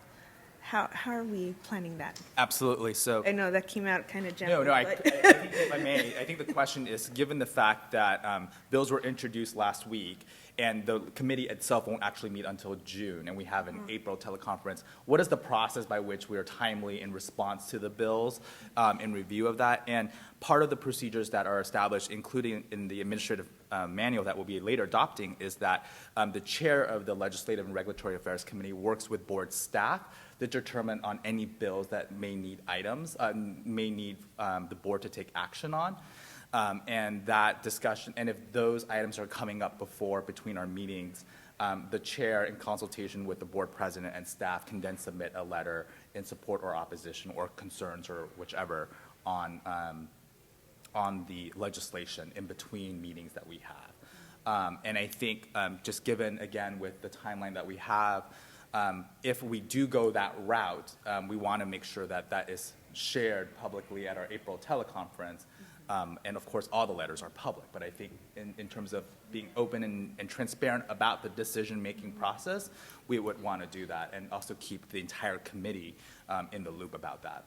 How are we planning that? Absolutely. So I know that came out kind of general. No, I think if I may, I think the question is, given the fact that bills were introduced last week and the committee itself won't actually meet until June, and we have an April teleconference, what is the process by which we are timely in response to the bills in review of that? And part of the procedures that are established, including in the administrative manual that we'll be later adopting, is that the chair of the Legislative and Regulatory Affairs Committee works with board staff to determine on any bills that may need the board to take action on. And that discussion, and if those items are coming up between our meetings, the chair, in consultation with the board president and staff, can then submit a letter in support or opposition or concerns or whichever on the legislation in between meetings that we have. And I think just given, again, with the timeline that we have, if we do go that route, we want to make sure that that is shared publicly at our April teleconference. And of course, all the letters are public. But I think in terms of being open and transparent about the decision-making process, we would want to do that and also keep the entire committee in the loop about that.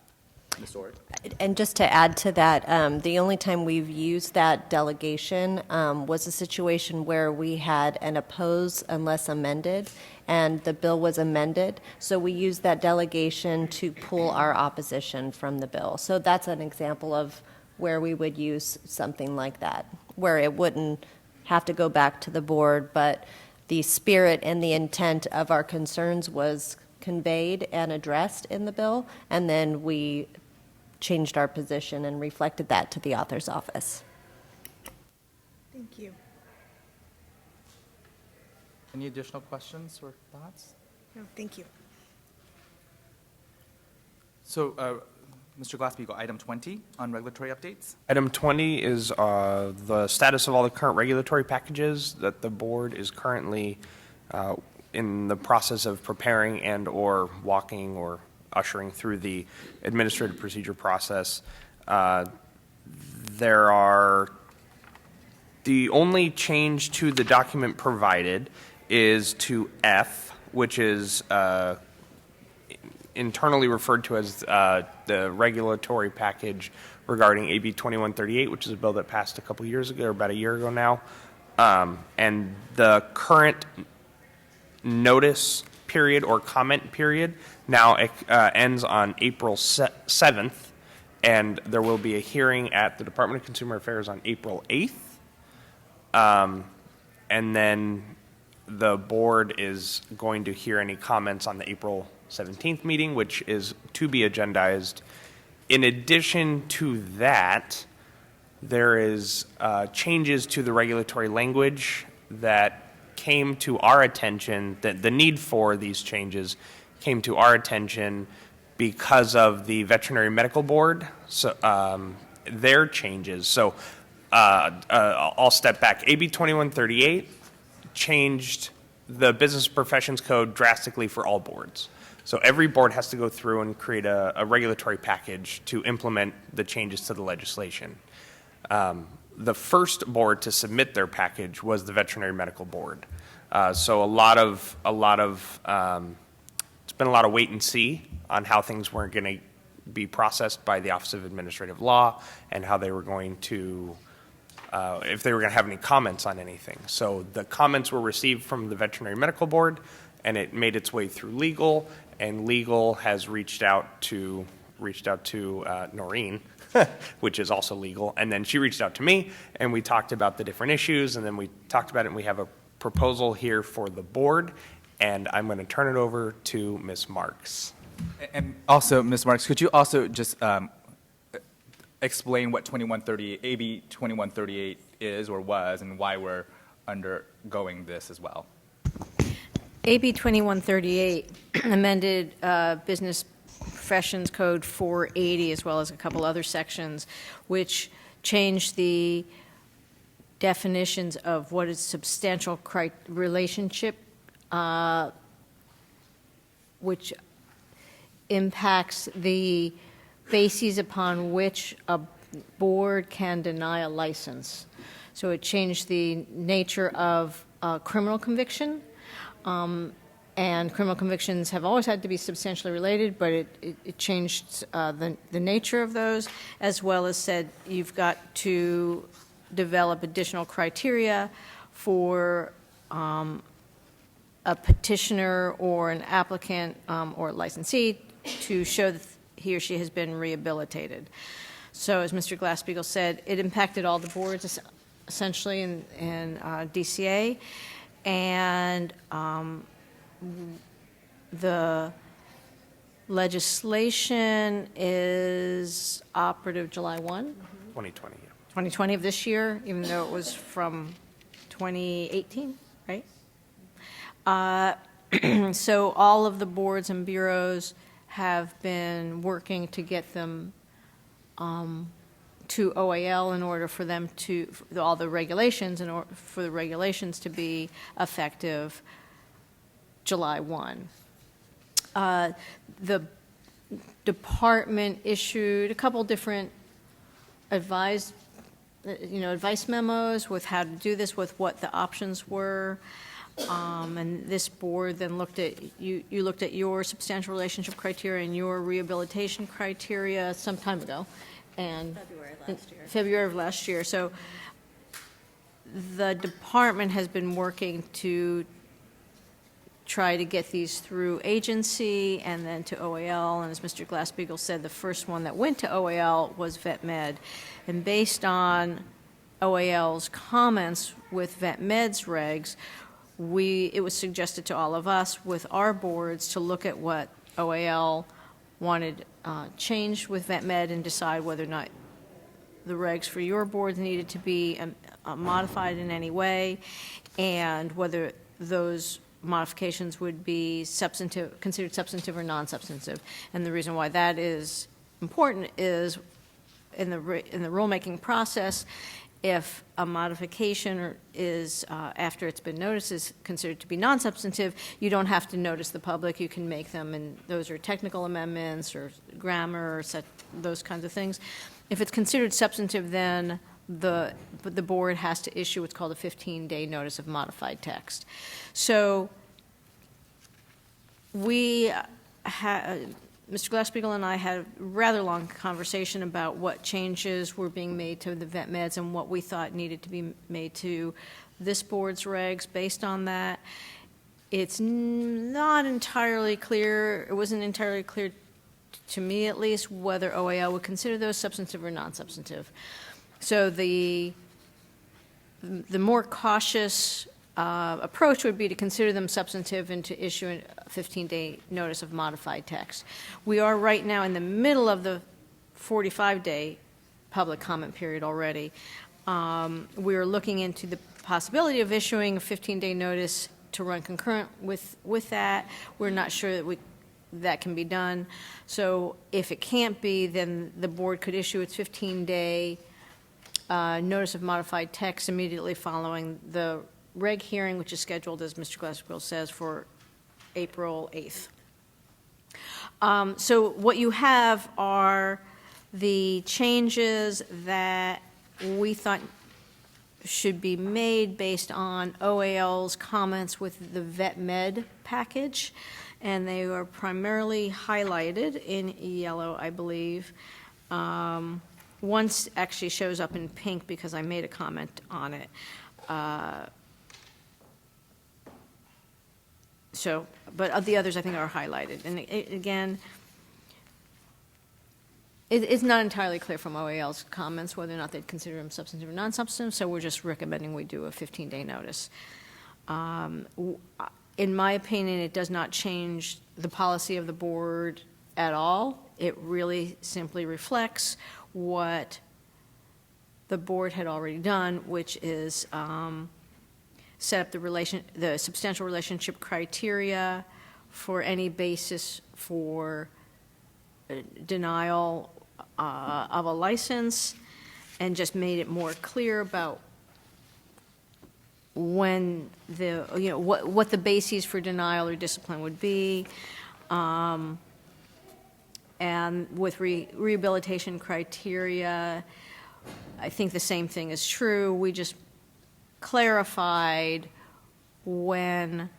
Ms. Orr? And just to add to that, the only time we've used that delegation was a situation where we had an oppose unless amended, and the bill was amended. So we used that delegation to pull our opposition from the bill. So that's an example of where we would use something like that, where it wouldn't have to go back to the board, but the spirit and the intent of our concerns was conveyed and addressed in the bill, and then we changed our position and reflected that to the author's office. Thank you. Any additional questions or thoughts? No, thank you. So, Mr. Glassbeagle, item 20 on regulatory updates. Item 20 is the status of all the current regulatory packages that the board is currently in the process of preparing and or walking or ushering through the administrative procedure process. The only change to the document provided is to F, which is internally referred to as the regulatory package regarding AB 2138, which is a bill that passed a couple years ago, or about a year ago now. And the current notice period or comment period now ends on April 7th, and there will be a hearing at the Department of Consumer Affairs on April 8th. And then the board is going to hear any comments on the April 17th meeting, which is to be agendized. In addition to that, there is changes to the regulatory language that came to our attention, that the need for these changes came to our attention because of the Veterinary Medical Board, so their changes. So I'll step back. AB 2138 changed the Business Professions Code drastically for all boards. So every board has to go through and create a regulatory package to implement the changes to the legislation. The first board to submit their package was the Veterinary Medical Board. So it's been a lot of wait and see on how things weren't going to be processed by the Office of Administrative Law and how they were going to, if they were going to have any comments on anything. So the comments were received from the Veterinary Medical Board, and it made its way through legal, and legal has reached out to Noreen, which is also legal, and then she reached out to me, and we talked about the different issues, and then we talked about it, and we have a proposal here for the board, and I'm going to turn it over to Ms. Marks. And also, Ms. Marks, could you also just explain what AB 2138 is or was, and why we're undergoing this as well? AB 2138 amended Business Professions Code 480, as well as a couple other sections, which changed the definitions of what is substantial relationship, which impacts the bases upon which a board can deny a license. So it changed the nature of criminal conviction. And criminal convictions have always had to be substantially related, but it changed the nature of those, as well as said you've got to develop additional criteria for a petitioner or an applicant or a licensee to show that he or she has been rehabilitated. So as Mr. Glass-Steagall said, it impacted all the boards essentially in DCA. And the legislation is operative July 1? 2020, yeah. 2020 of this year, even though it was from 2018, right? So all of the boards and bureaus have been working to get them to OAL in order for them to, all the regulations, in order for the regulations to be effective July 1. The department issued a couple different advice memos with how to do this, with what the options were. And this board then looked at, you looked at your substantial relationship criteria and your rehabilitation criteria some time ago. And February of last year. So the department has been working to try to get these through agency and then to OAL. And as Mr. Glass-Steagall said, the first one that went to OAL was VetMed. And based on OAL's comments with VetMed's regs, it was suggested to all of us with our boards to look at what OAL wanted changed with VetMed and decide whether or not the regs for your boards needed to be modified in any way, and whether those modifications would be considered substantive or non-substantive. And the reason why that is important is in the rulemaking process, if a modification is, after it's been noticed, is considered to be non-substantive, you don't have to notice the public. You can make them, and those are technical amendments or grammar or those kinds of things. If it's considered substantive, then the board has to issue what's called a 15-day notice of modified text. So we Mr. Glassspiegel and I had a rather long conversation about what changes were being made to the vet meds and what we thought needed to be made to this board's regs based on that. It's not entirely clear, it wasn't entirely clear to me at least, whether OAL would consider those substantive or non-substantive. So the more cautious approach would be to consider them substantive and to issue a 15-day notice of modified text. We are right now in the middle of the 45-day public comment period already. We are looking into the possibility of issuing a 15-day notice to run concurrent with that. We're not sure that that can be done. So if it can't be, then the board could issue its 15-day notice of modified text immediately following the reg hearing, which is scheduled, as Mr. Glassspiegel says, for April 8th. So what you have are the changes that we thought should be made based on OAL's comments with the vet med package, and they are primarily highlighted in yellow, I believe. One actually shows up in pink because I made a comment on it. But the others I think are highlighted. And again, it's not entirely clear from OAL's comments whether or not they'd consider them substantive or non-substantive, so we're just recommending we do a 15-day notice. In my opinion, it does not change the policy of the board at all. It really simply reflects what the board had already done, which is set up the substantial relationship criteria for any basis for denial of a license, and just made it more clear about when what the bases for denial or discipline would be, and with rehabilitation criteria, I think the same thing is true. We just clarified when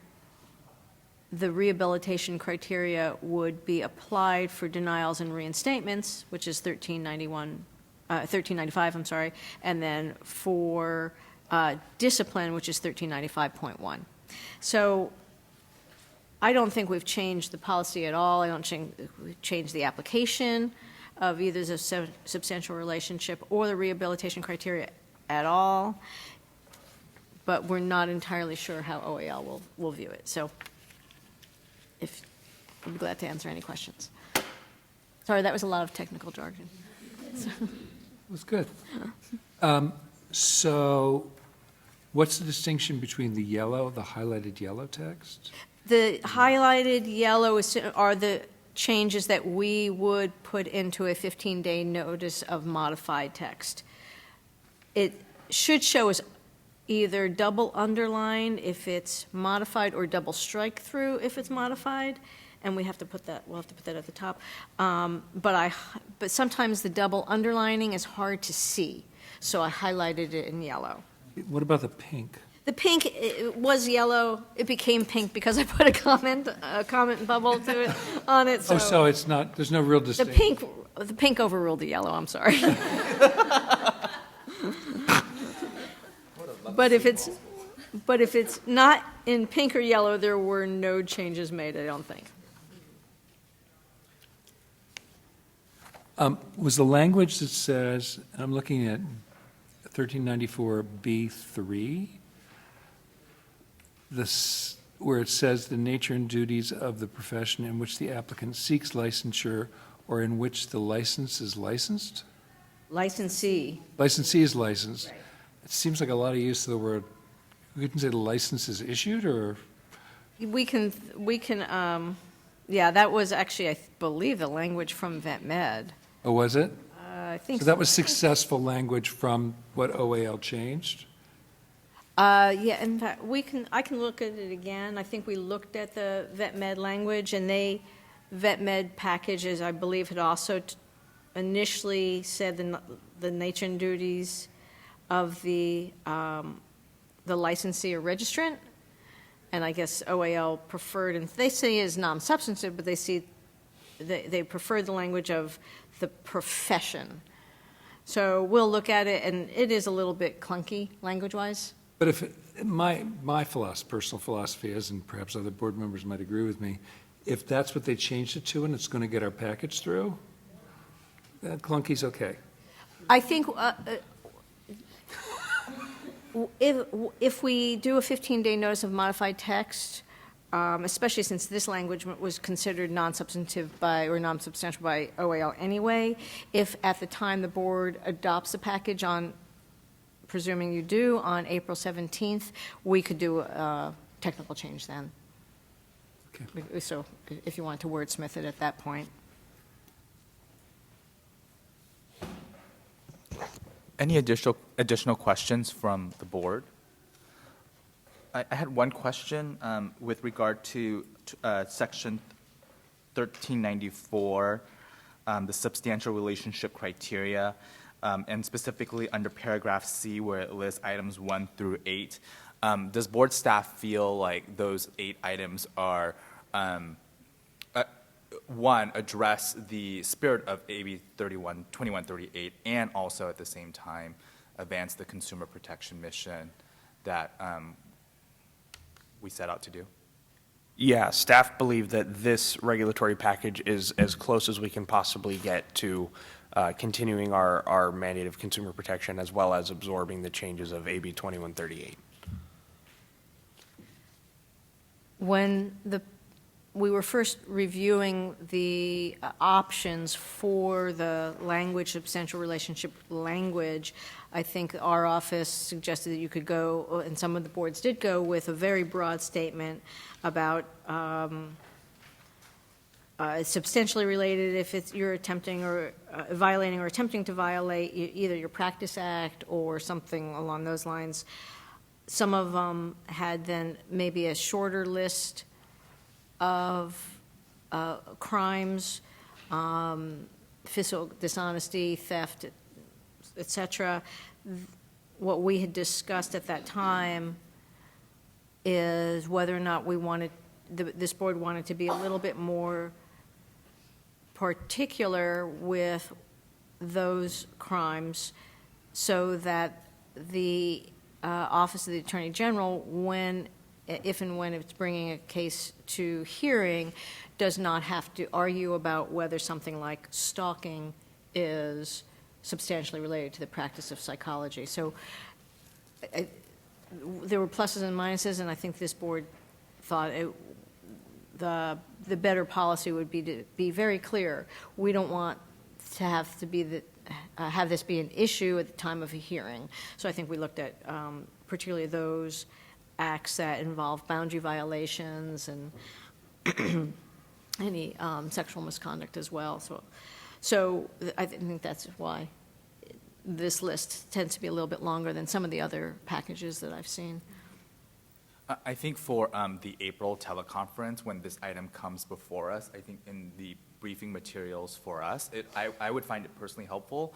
the rehabilitation criteria would be applied for denials and reinstatements, which is 1395, I'm sorry, and then for discipline, which is 1395.1. So I don't think we've changed the policy at all. I don't think we've changed the application of either the substantial relationship or the rehabilitation criteria at all, but we're not entirely sure how OAL will view it. So I'd be glad to answer any questions. Sorry, that was a lot of technical jargon. It was good. So what's the distinction between the highlighted yellow text? The highlighted yellow are the changes that we would put into a 15-day notice of modified text. It should show as either double underlined if it's modified or double strike through if it's modified, and we'll have to put that at the top. But sometimes the double underlining is hard to see, so I highlighted it in yellow. What about the pink? The pink, it was yellow. It became pink because I put a comment bubble to it on it. So so it's not. There's no real distinction. The pink overruled the yellow. I'm sorry. But if it's not in pink or yellow, there were no changes made, I don't think. Was the language that says, I'm looking at 1394B3, where it says the nature and duties of the profession in which the applicant seeks licensure or in which the license is licensed? Licensee. Licensee is licensed. Right. It seems like a lot of use of the word. We couldn't say the license is issued, or? We can, yeah, that was actually, I believe, the language from Vet Med. Oh, was it? I think so. That was successful language from what OAL changed? Yeah, in fact, I can look at it again. I think we looked at the Vet Med language, and Vet Med packages, I believe, had also initially said the nature and duties of the licensee or registrant, and I guess OAL preferred, and they say is non-substantive, but they prefer the language of the profession. So we'll look at it, and it is a little bit clunky language-wise. But if, my personal philosophy is, and perhaps other board members might agree with me, if that's what they changed it to and it's going to get our package through, that clunky's okay. I think if we do a 15-day notice of modified text, especially since this language was considered non-substantive or non-substantial by OAL anyway, if at the time the board adopts the package on, presuming you do, on April 17th, we could do a technical change then. Okay. So if you want to wordsmith it at that point. Any additional questions from the board? I had one question with regard to Section 1394, the substantial relationship criteria, and specifically under paragraph C where it lists items 1 through 8. Does board staff feel like those 8 items are, one, address the spirit of AB 2138, and also at the same time advance the consumer protection mission that we set out to do? Yeah, staff believe that this regulatory package is as close as we can possibly get to continuing our mandate of consumer protection as well as absorbing the changes of AB 2138. When we were first reviewing the options for the language, substantial relationship language, I think our office suggested that you could go, and some of the boards did go, with a very broad statement about substantially related if you're attempting or violating or attempting to violate either your Practice Act or something along those lines. Some of them had then maybe a shorter list of crimes, fiscal dishonesty, theft, et cetera. What we had discussed at that time is whether or not we wanted, this board wanted to be a little bit more particular with those crimes so that the Office of the Attorney General, if and when it's bringing a case to hearing, does not have to argue about whether something like stalking is substantially related to the practice of psychology. So there were pluses and minuses, and I think this board thought the better policy would be to be very clear. We don't want to have to be have this be an issue at the time of a hearing. So I think we looked at particularly those acts that involve boundary violations and any sexual misconduct as well. So I think that's why this list tends to be a little bit longer than some of the other packages that I've seen. I think for the April teleconference, when this item comes before us, I think in the briefing materials for us, I would find it personally helpful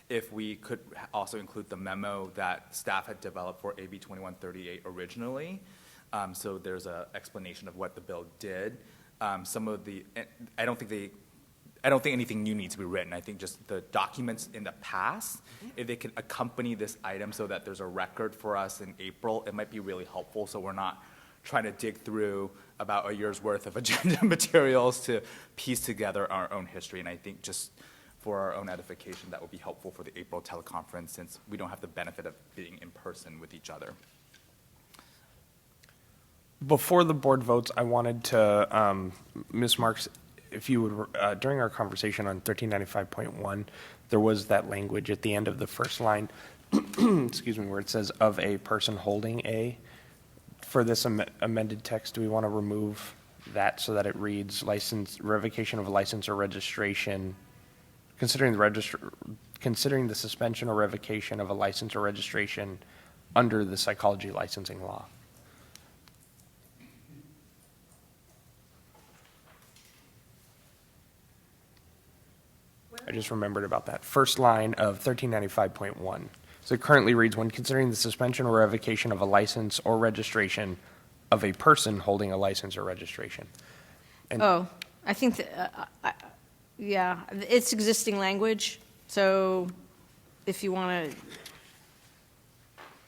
if we could also include the memo that staff had developed for AB 2138 originally. So there's an explanation of what the bill did. Some of the, I don't think anything new needs to be written. I think just the documents in the past, if they can accompany this item so that there's a record for us in April, it might be really helpful so we're not trying to dig through about a year's worth of agenda materials to piece together our own history. And I think just for our own edification, that would be helpful for the April teleconference since we don't have the benefit of being in person with each other. Before the board votes, I wanted to, Ms. Marks, if you would, during our conversation on 1395.1, there was that language at the end of the first line, excuse me, where it says of a person holding a. For this amended text, do we want to remove that so that it reads revocation of a license or registration, considering the suspension or revocation of a license or registration under the psychology licensing law? I just remembered about that. First line of 1395.1. So it currently reads, when considering the suspension or revocation of a license or registration of a person holding a license or registration. And Oh, I think, yeah, it's existing language, so if you want to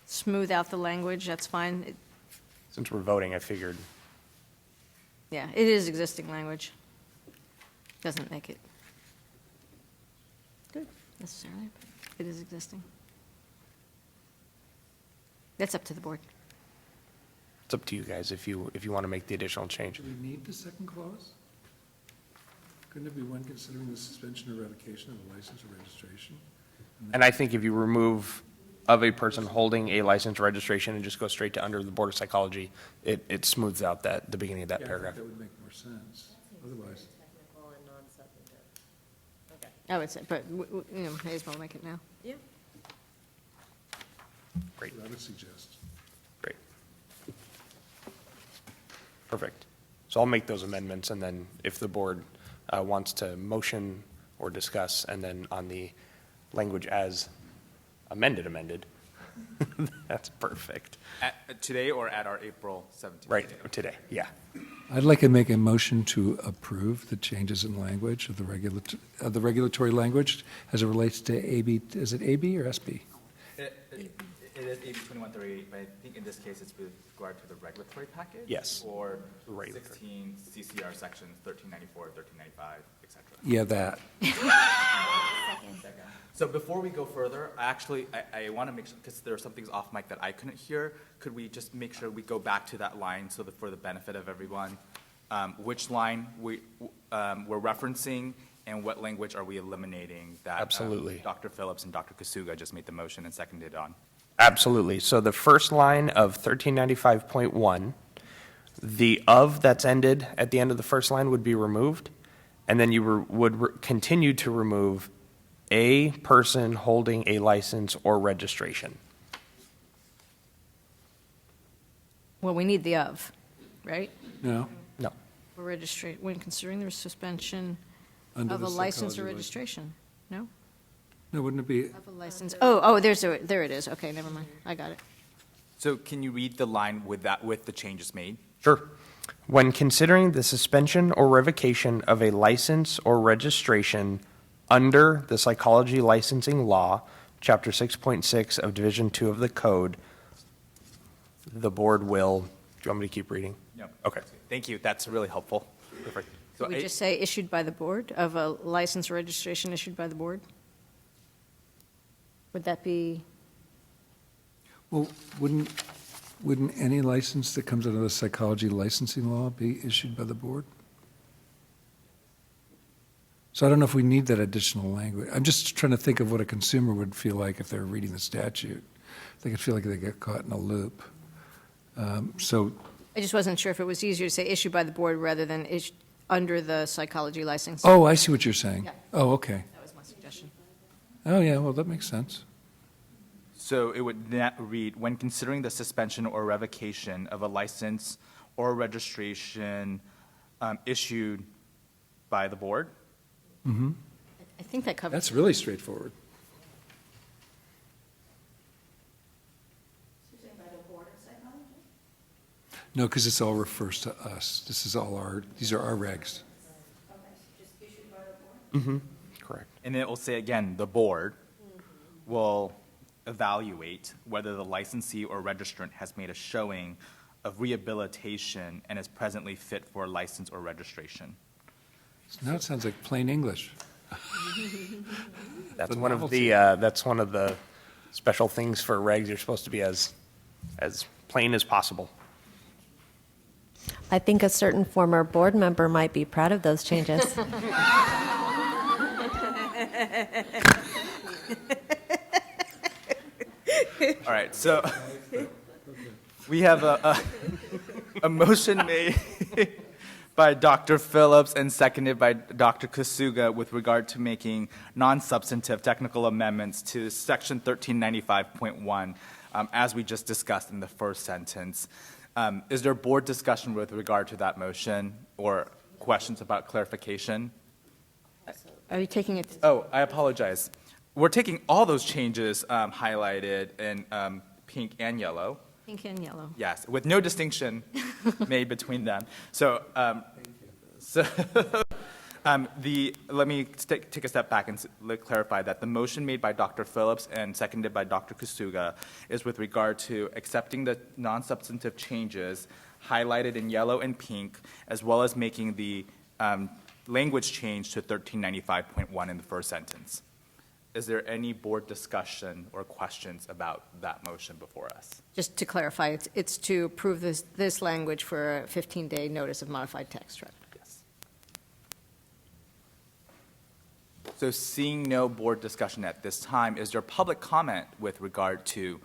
smooth out the language, that's fine. since we're voting, I figured. Yeah, it is existing language. Doesn't make it good necessarily, but it is existing. That's up to the board. It's up to you guys if you want to make the additional change. Do we need the second clause? Couldn't it be when considering the suspension or revocation of a license or registration? And I think if you remove of a person holding a license or registration and just go straight to under the Board of Psychology, it smooths out the beginning of that Yeah, I think paragraph. that would make more sense. Otherwise, I would say, but, may as well make it now. Yeah. Great. I would suggest. Great. Perfect. So I'll make those amendments, and then if the board wants to motion or discuss, and then on the language as amended, that's perfect. Today or at our April 17th? Right, today, yeah. I'd like to make a motion to approve the changes in language of the regulatory language as it relates to AB, is it AB or SB? It is AB 2138, but I think in this case it's with regard to the regulatory package? Yes. Or Regulatory. 16 CCR sections 1394, 1395, et cetera. Yeah, that. So before we go further, I want to make sure, because there are some things off mic that I couldn't hear, could we just make sure we go back to that line so that for the benefit of everyone, which line we're referencing and what language are we eliminating that Absolutely. Dr. Phillips and Dr. Kasuga just made the motion and seconded on? Absolutely. So the first line of 1395.1, the "of" that's ended at the end of the first line would be removed, and then you would continue to remove a person holding a license or registration. Well, we need the of, right? No? No. For when considering the suspension Under of the a license or psychology registration. No? No, wouldn't it be, Of a license. Oh, there it is. Okay, never mind. I got it. So can you read the line with the changes made? Sure. When considering the suspension or revocation of a license or registration under the psychology licensing law, Chapter 6.6 of Division 2 of the Code, the board will, do you want me to keep reading? Yep. Okay. Thank you. That's really helpful. Perfect. So Did we just say issued by the board, of a license or registration issued by the board? Would that be, well, wouldn't any license that comes out of the psychology licensing law be issued by the board? So I don't know if we need that additional language. I'm just trying to think of what a consumer would feel like if they were reading the statute. They could feel like they get caught in a loop. So, I just wasn't sure if it was easier to say issued by the board rather than under the psychology license. oh, I see what you're saying. Yeah. Oh, okay. That was my suggestion. Oh, yeah, well, that makes sense. So it would read, when considering the suspension or revocation of a license or registration issued by the board? Mm-hmm. I think that covers. That's really straightforward. No, because this all refers to us. These are our regs. Mm-hmm. Correct. And it will say again, the board will evaluate whether the licensee or registrant has made a showing of rehabilitation and is presently fit for license or registration. Now it sounds like plain English. That's The one of novelty. that's one of the special things for regs. You're supposed to be as plain as possible. I think a certain former board member might be proud of those changes. All right, so we have a motion made by Dr. Phillips and seconded by Dr. Kasuga with regard to making non-substantive technical amendments to Section 1395.1, as we just discussed in the first sentence. Is there board discussion with regard to that motion or questions about clarification? Are you taking it? Oh, I apologize. we're taking all those changes highlighted in pink and yellow. Pink and yellow. Yes, with no distinction made between them. So, let me take a step back and clarify that the motion made by Dr. Phillips and seconded by Dr. Kusuga is with regard to accepting the non-substantive changes highlighted in yellow and pink, as well as making the language change to 1395.1 in the first sentence. Is there any board discussion or questions about that motion before us? Just to clarify, it's to approve this language for a 15-day notice of modified text, right? Yes. So seeing no board discussion at this time, is there public comment with regard to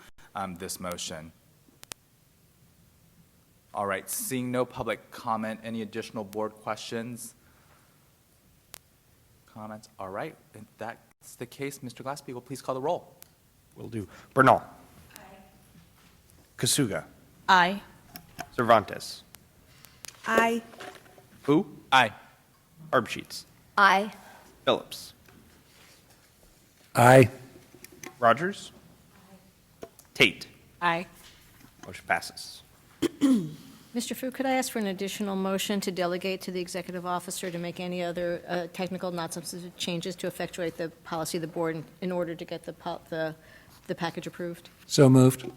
this motion? All right, seeing no public comment, any additional board questions? Comments? All right, if that's the case, Mr. Glassbeagle, please call the roll. Will do. Bernal. Aye. Kasuga. Aye. Cervantes. Aye. Fu. Aye. Arbsheets. Aye. Phillips. Aye. Rogers. Tate. Aye. Motion passes. Mr. Fu, could I ask for an additional motion to delegate to the executive officer to make any other technical, not substantive changes to effectuate the policy of the board in order to get the package approved? So moved.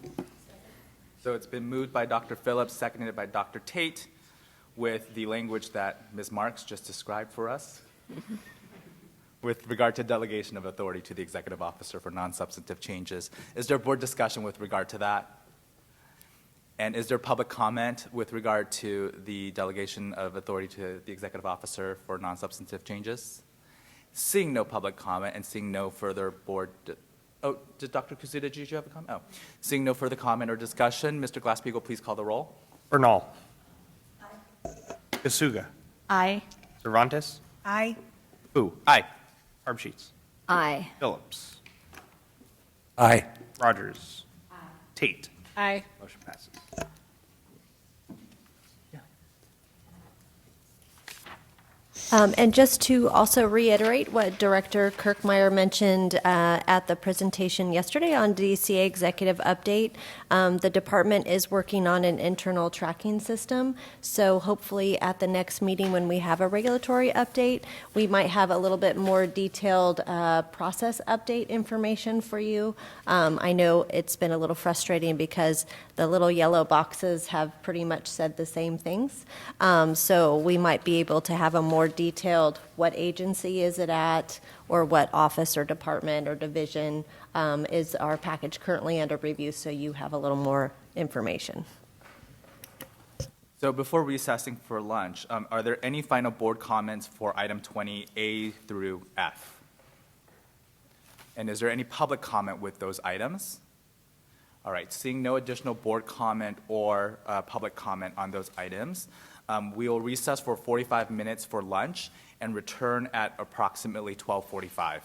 So it's been moved by Dr. Phillips, seconded by Dr. Tate, with the language that Ms. Marks just described for us, with regard to delegation of authority to the executive officer for non-substantive changes. Is there board discussion with regard to that? And is there public comment with regard to the delegation of authority to the executive officer for non-substantive changes? Seeing no public comment and seeing no further board, did Dr. Kusuda, did you have a comment? Oh, seeing no further comment or discussion, Mr. Glassbeagle, please call the roll. Bernal. Aye. Kasuga. Aye. Cervantes. Aye. Fu. Aye. Arbsheets. Aye. Phillips. Aye. Rogers. Aye. Tate. Aye. Motion passes. And just to also reiterate what Director Kirkmeyer mentioned at the presentation yesterday on DCA Executive Update, the department is working on an internal tracking system. So hopefully at the next meeting when we have a regulatory update, we might have a little bit more detailed process update information for you. I know it's been a little frustrating because the little yellow boxes have pretty much said the same things. So we might be able to have a more detailed what agency is it at, or what office or department or division is our package currently under review, so you have a little more information. So before recessing for lunch, are there any final board comments for item 20A through F? And is there any public comment with those items? All right, seeing no additional board comment or public comment on those items, we will recess for 45 minutes for lunch and return at approximately 12:45.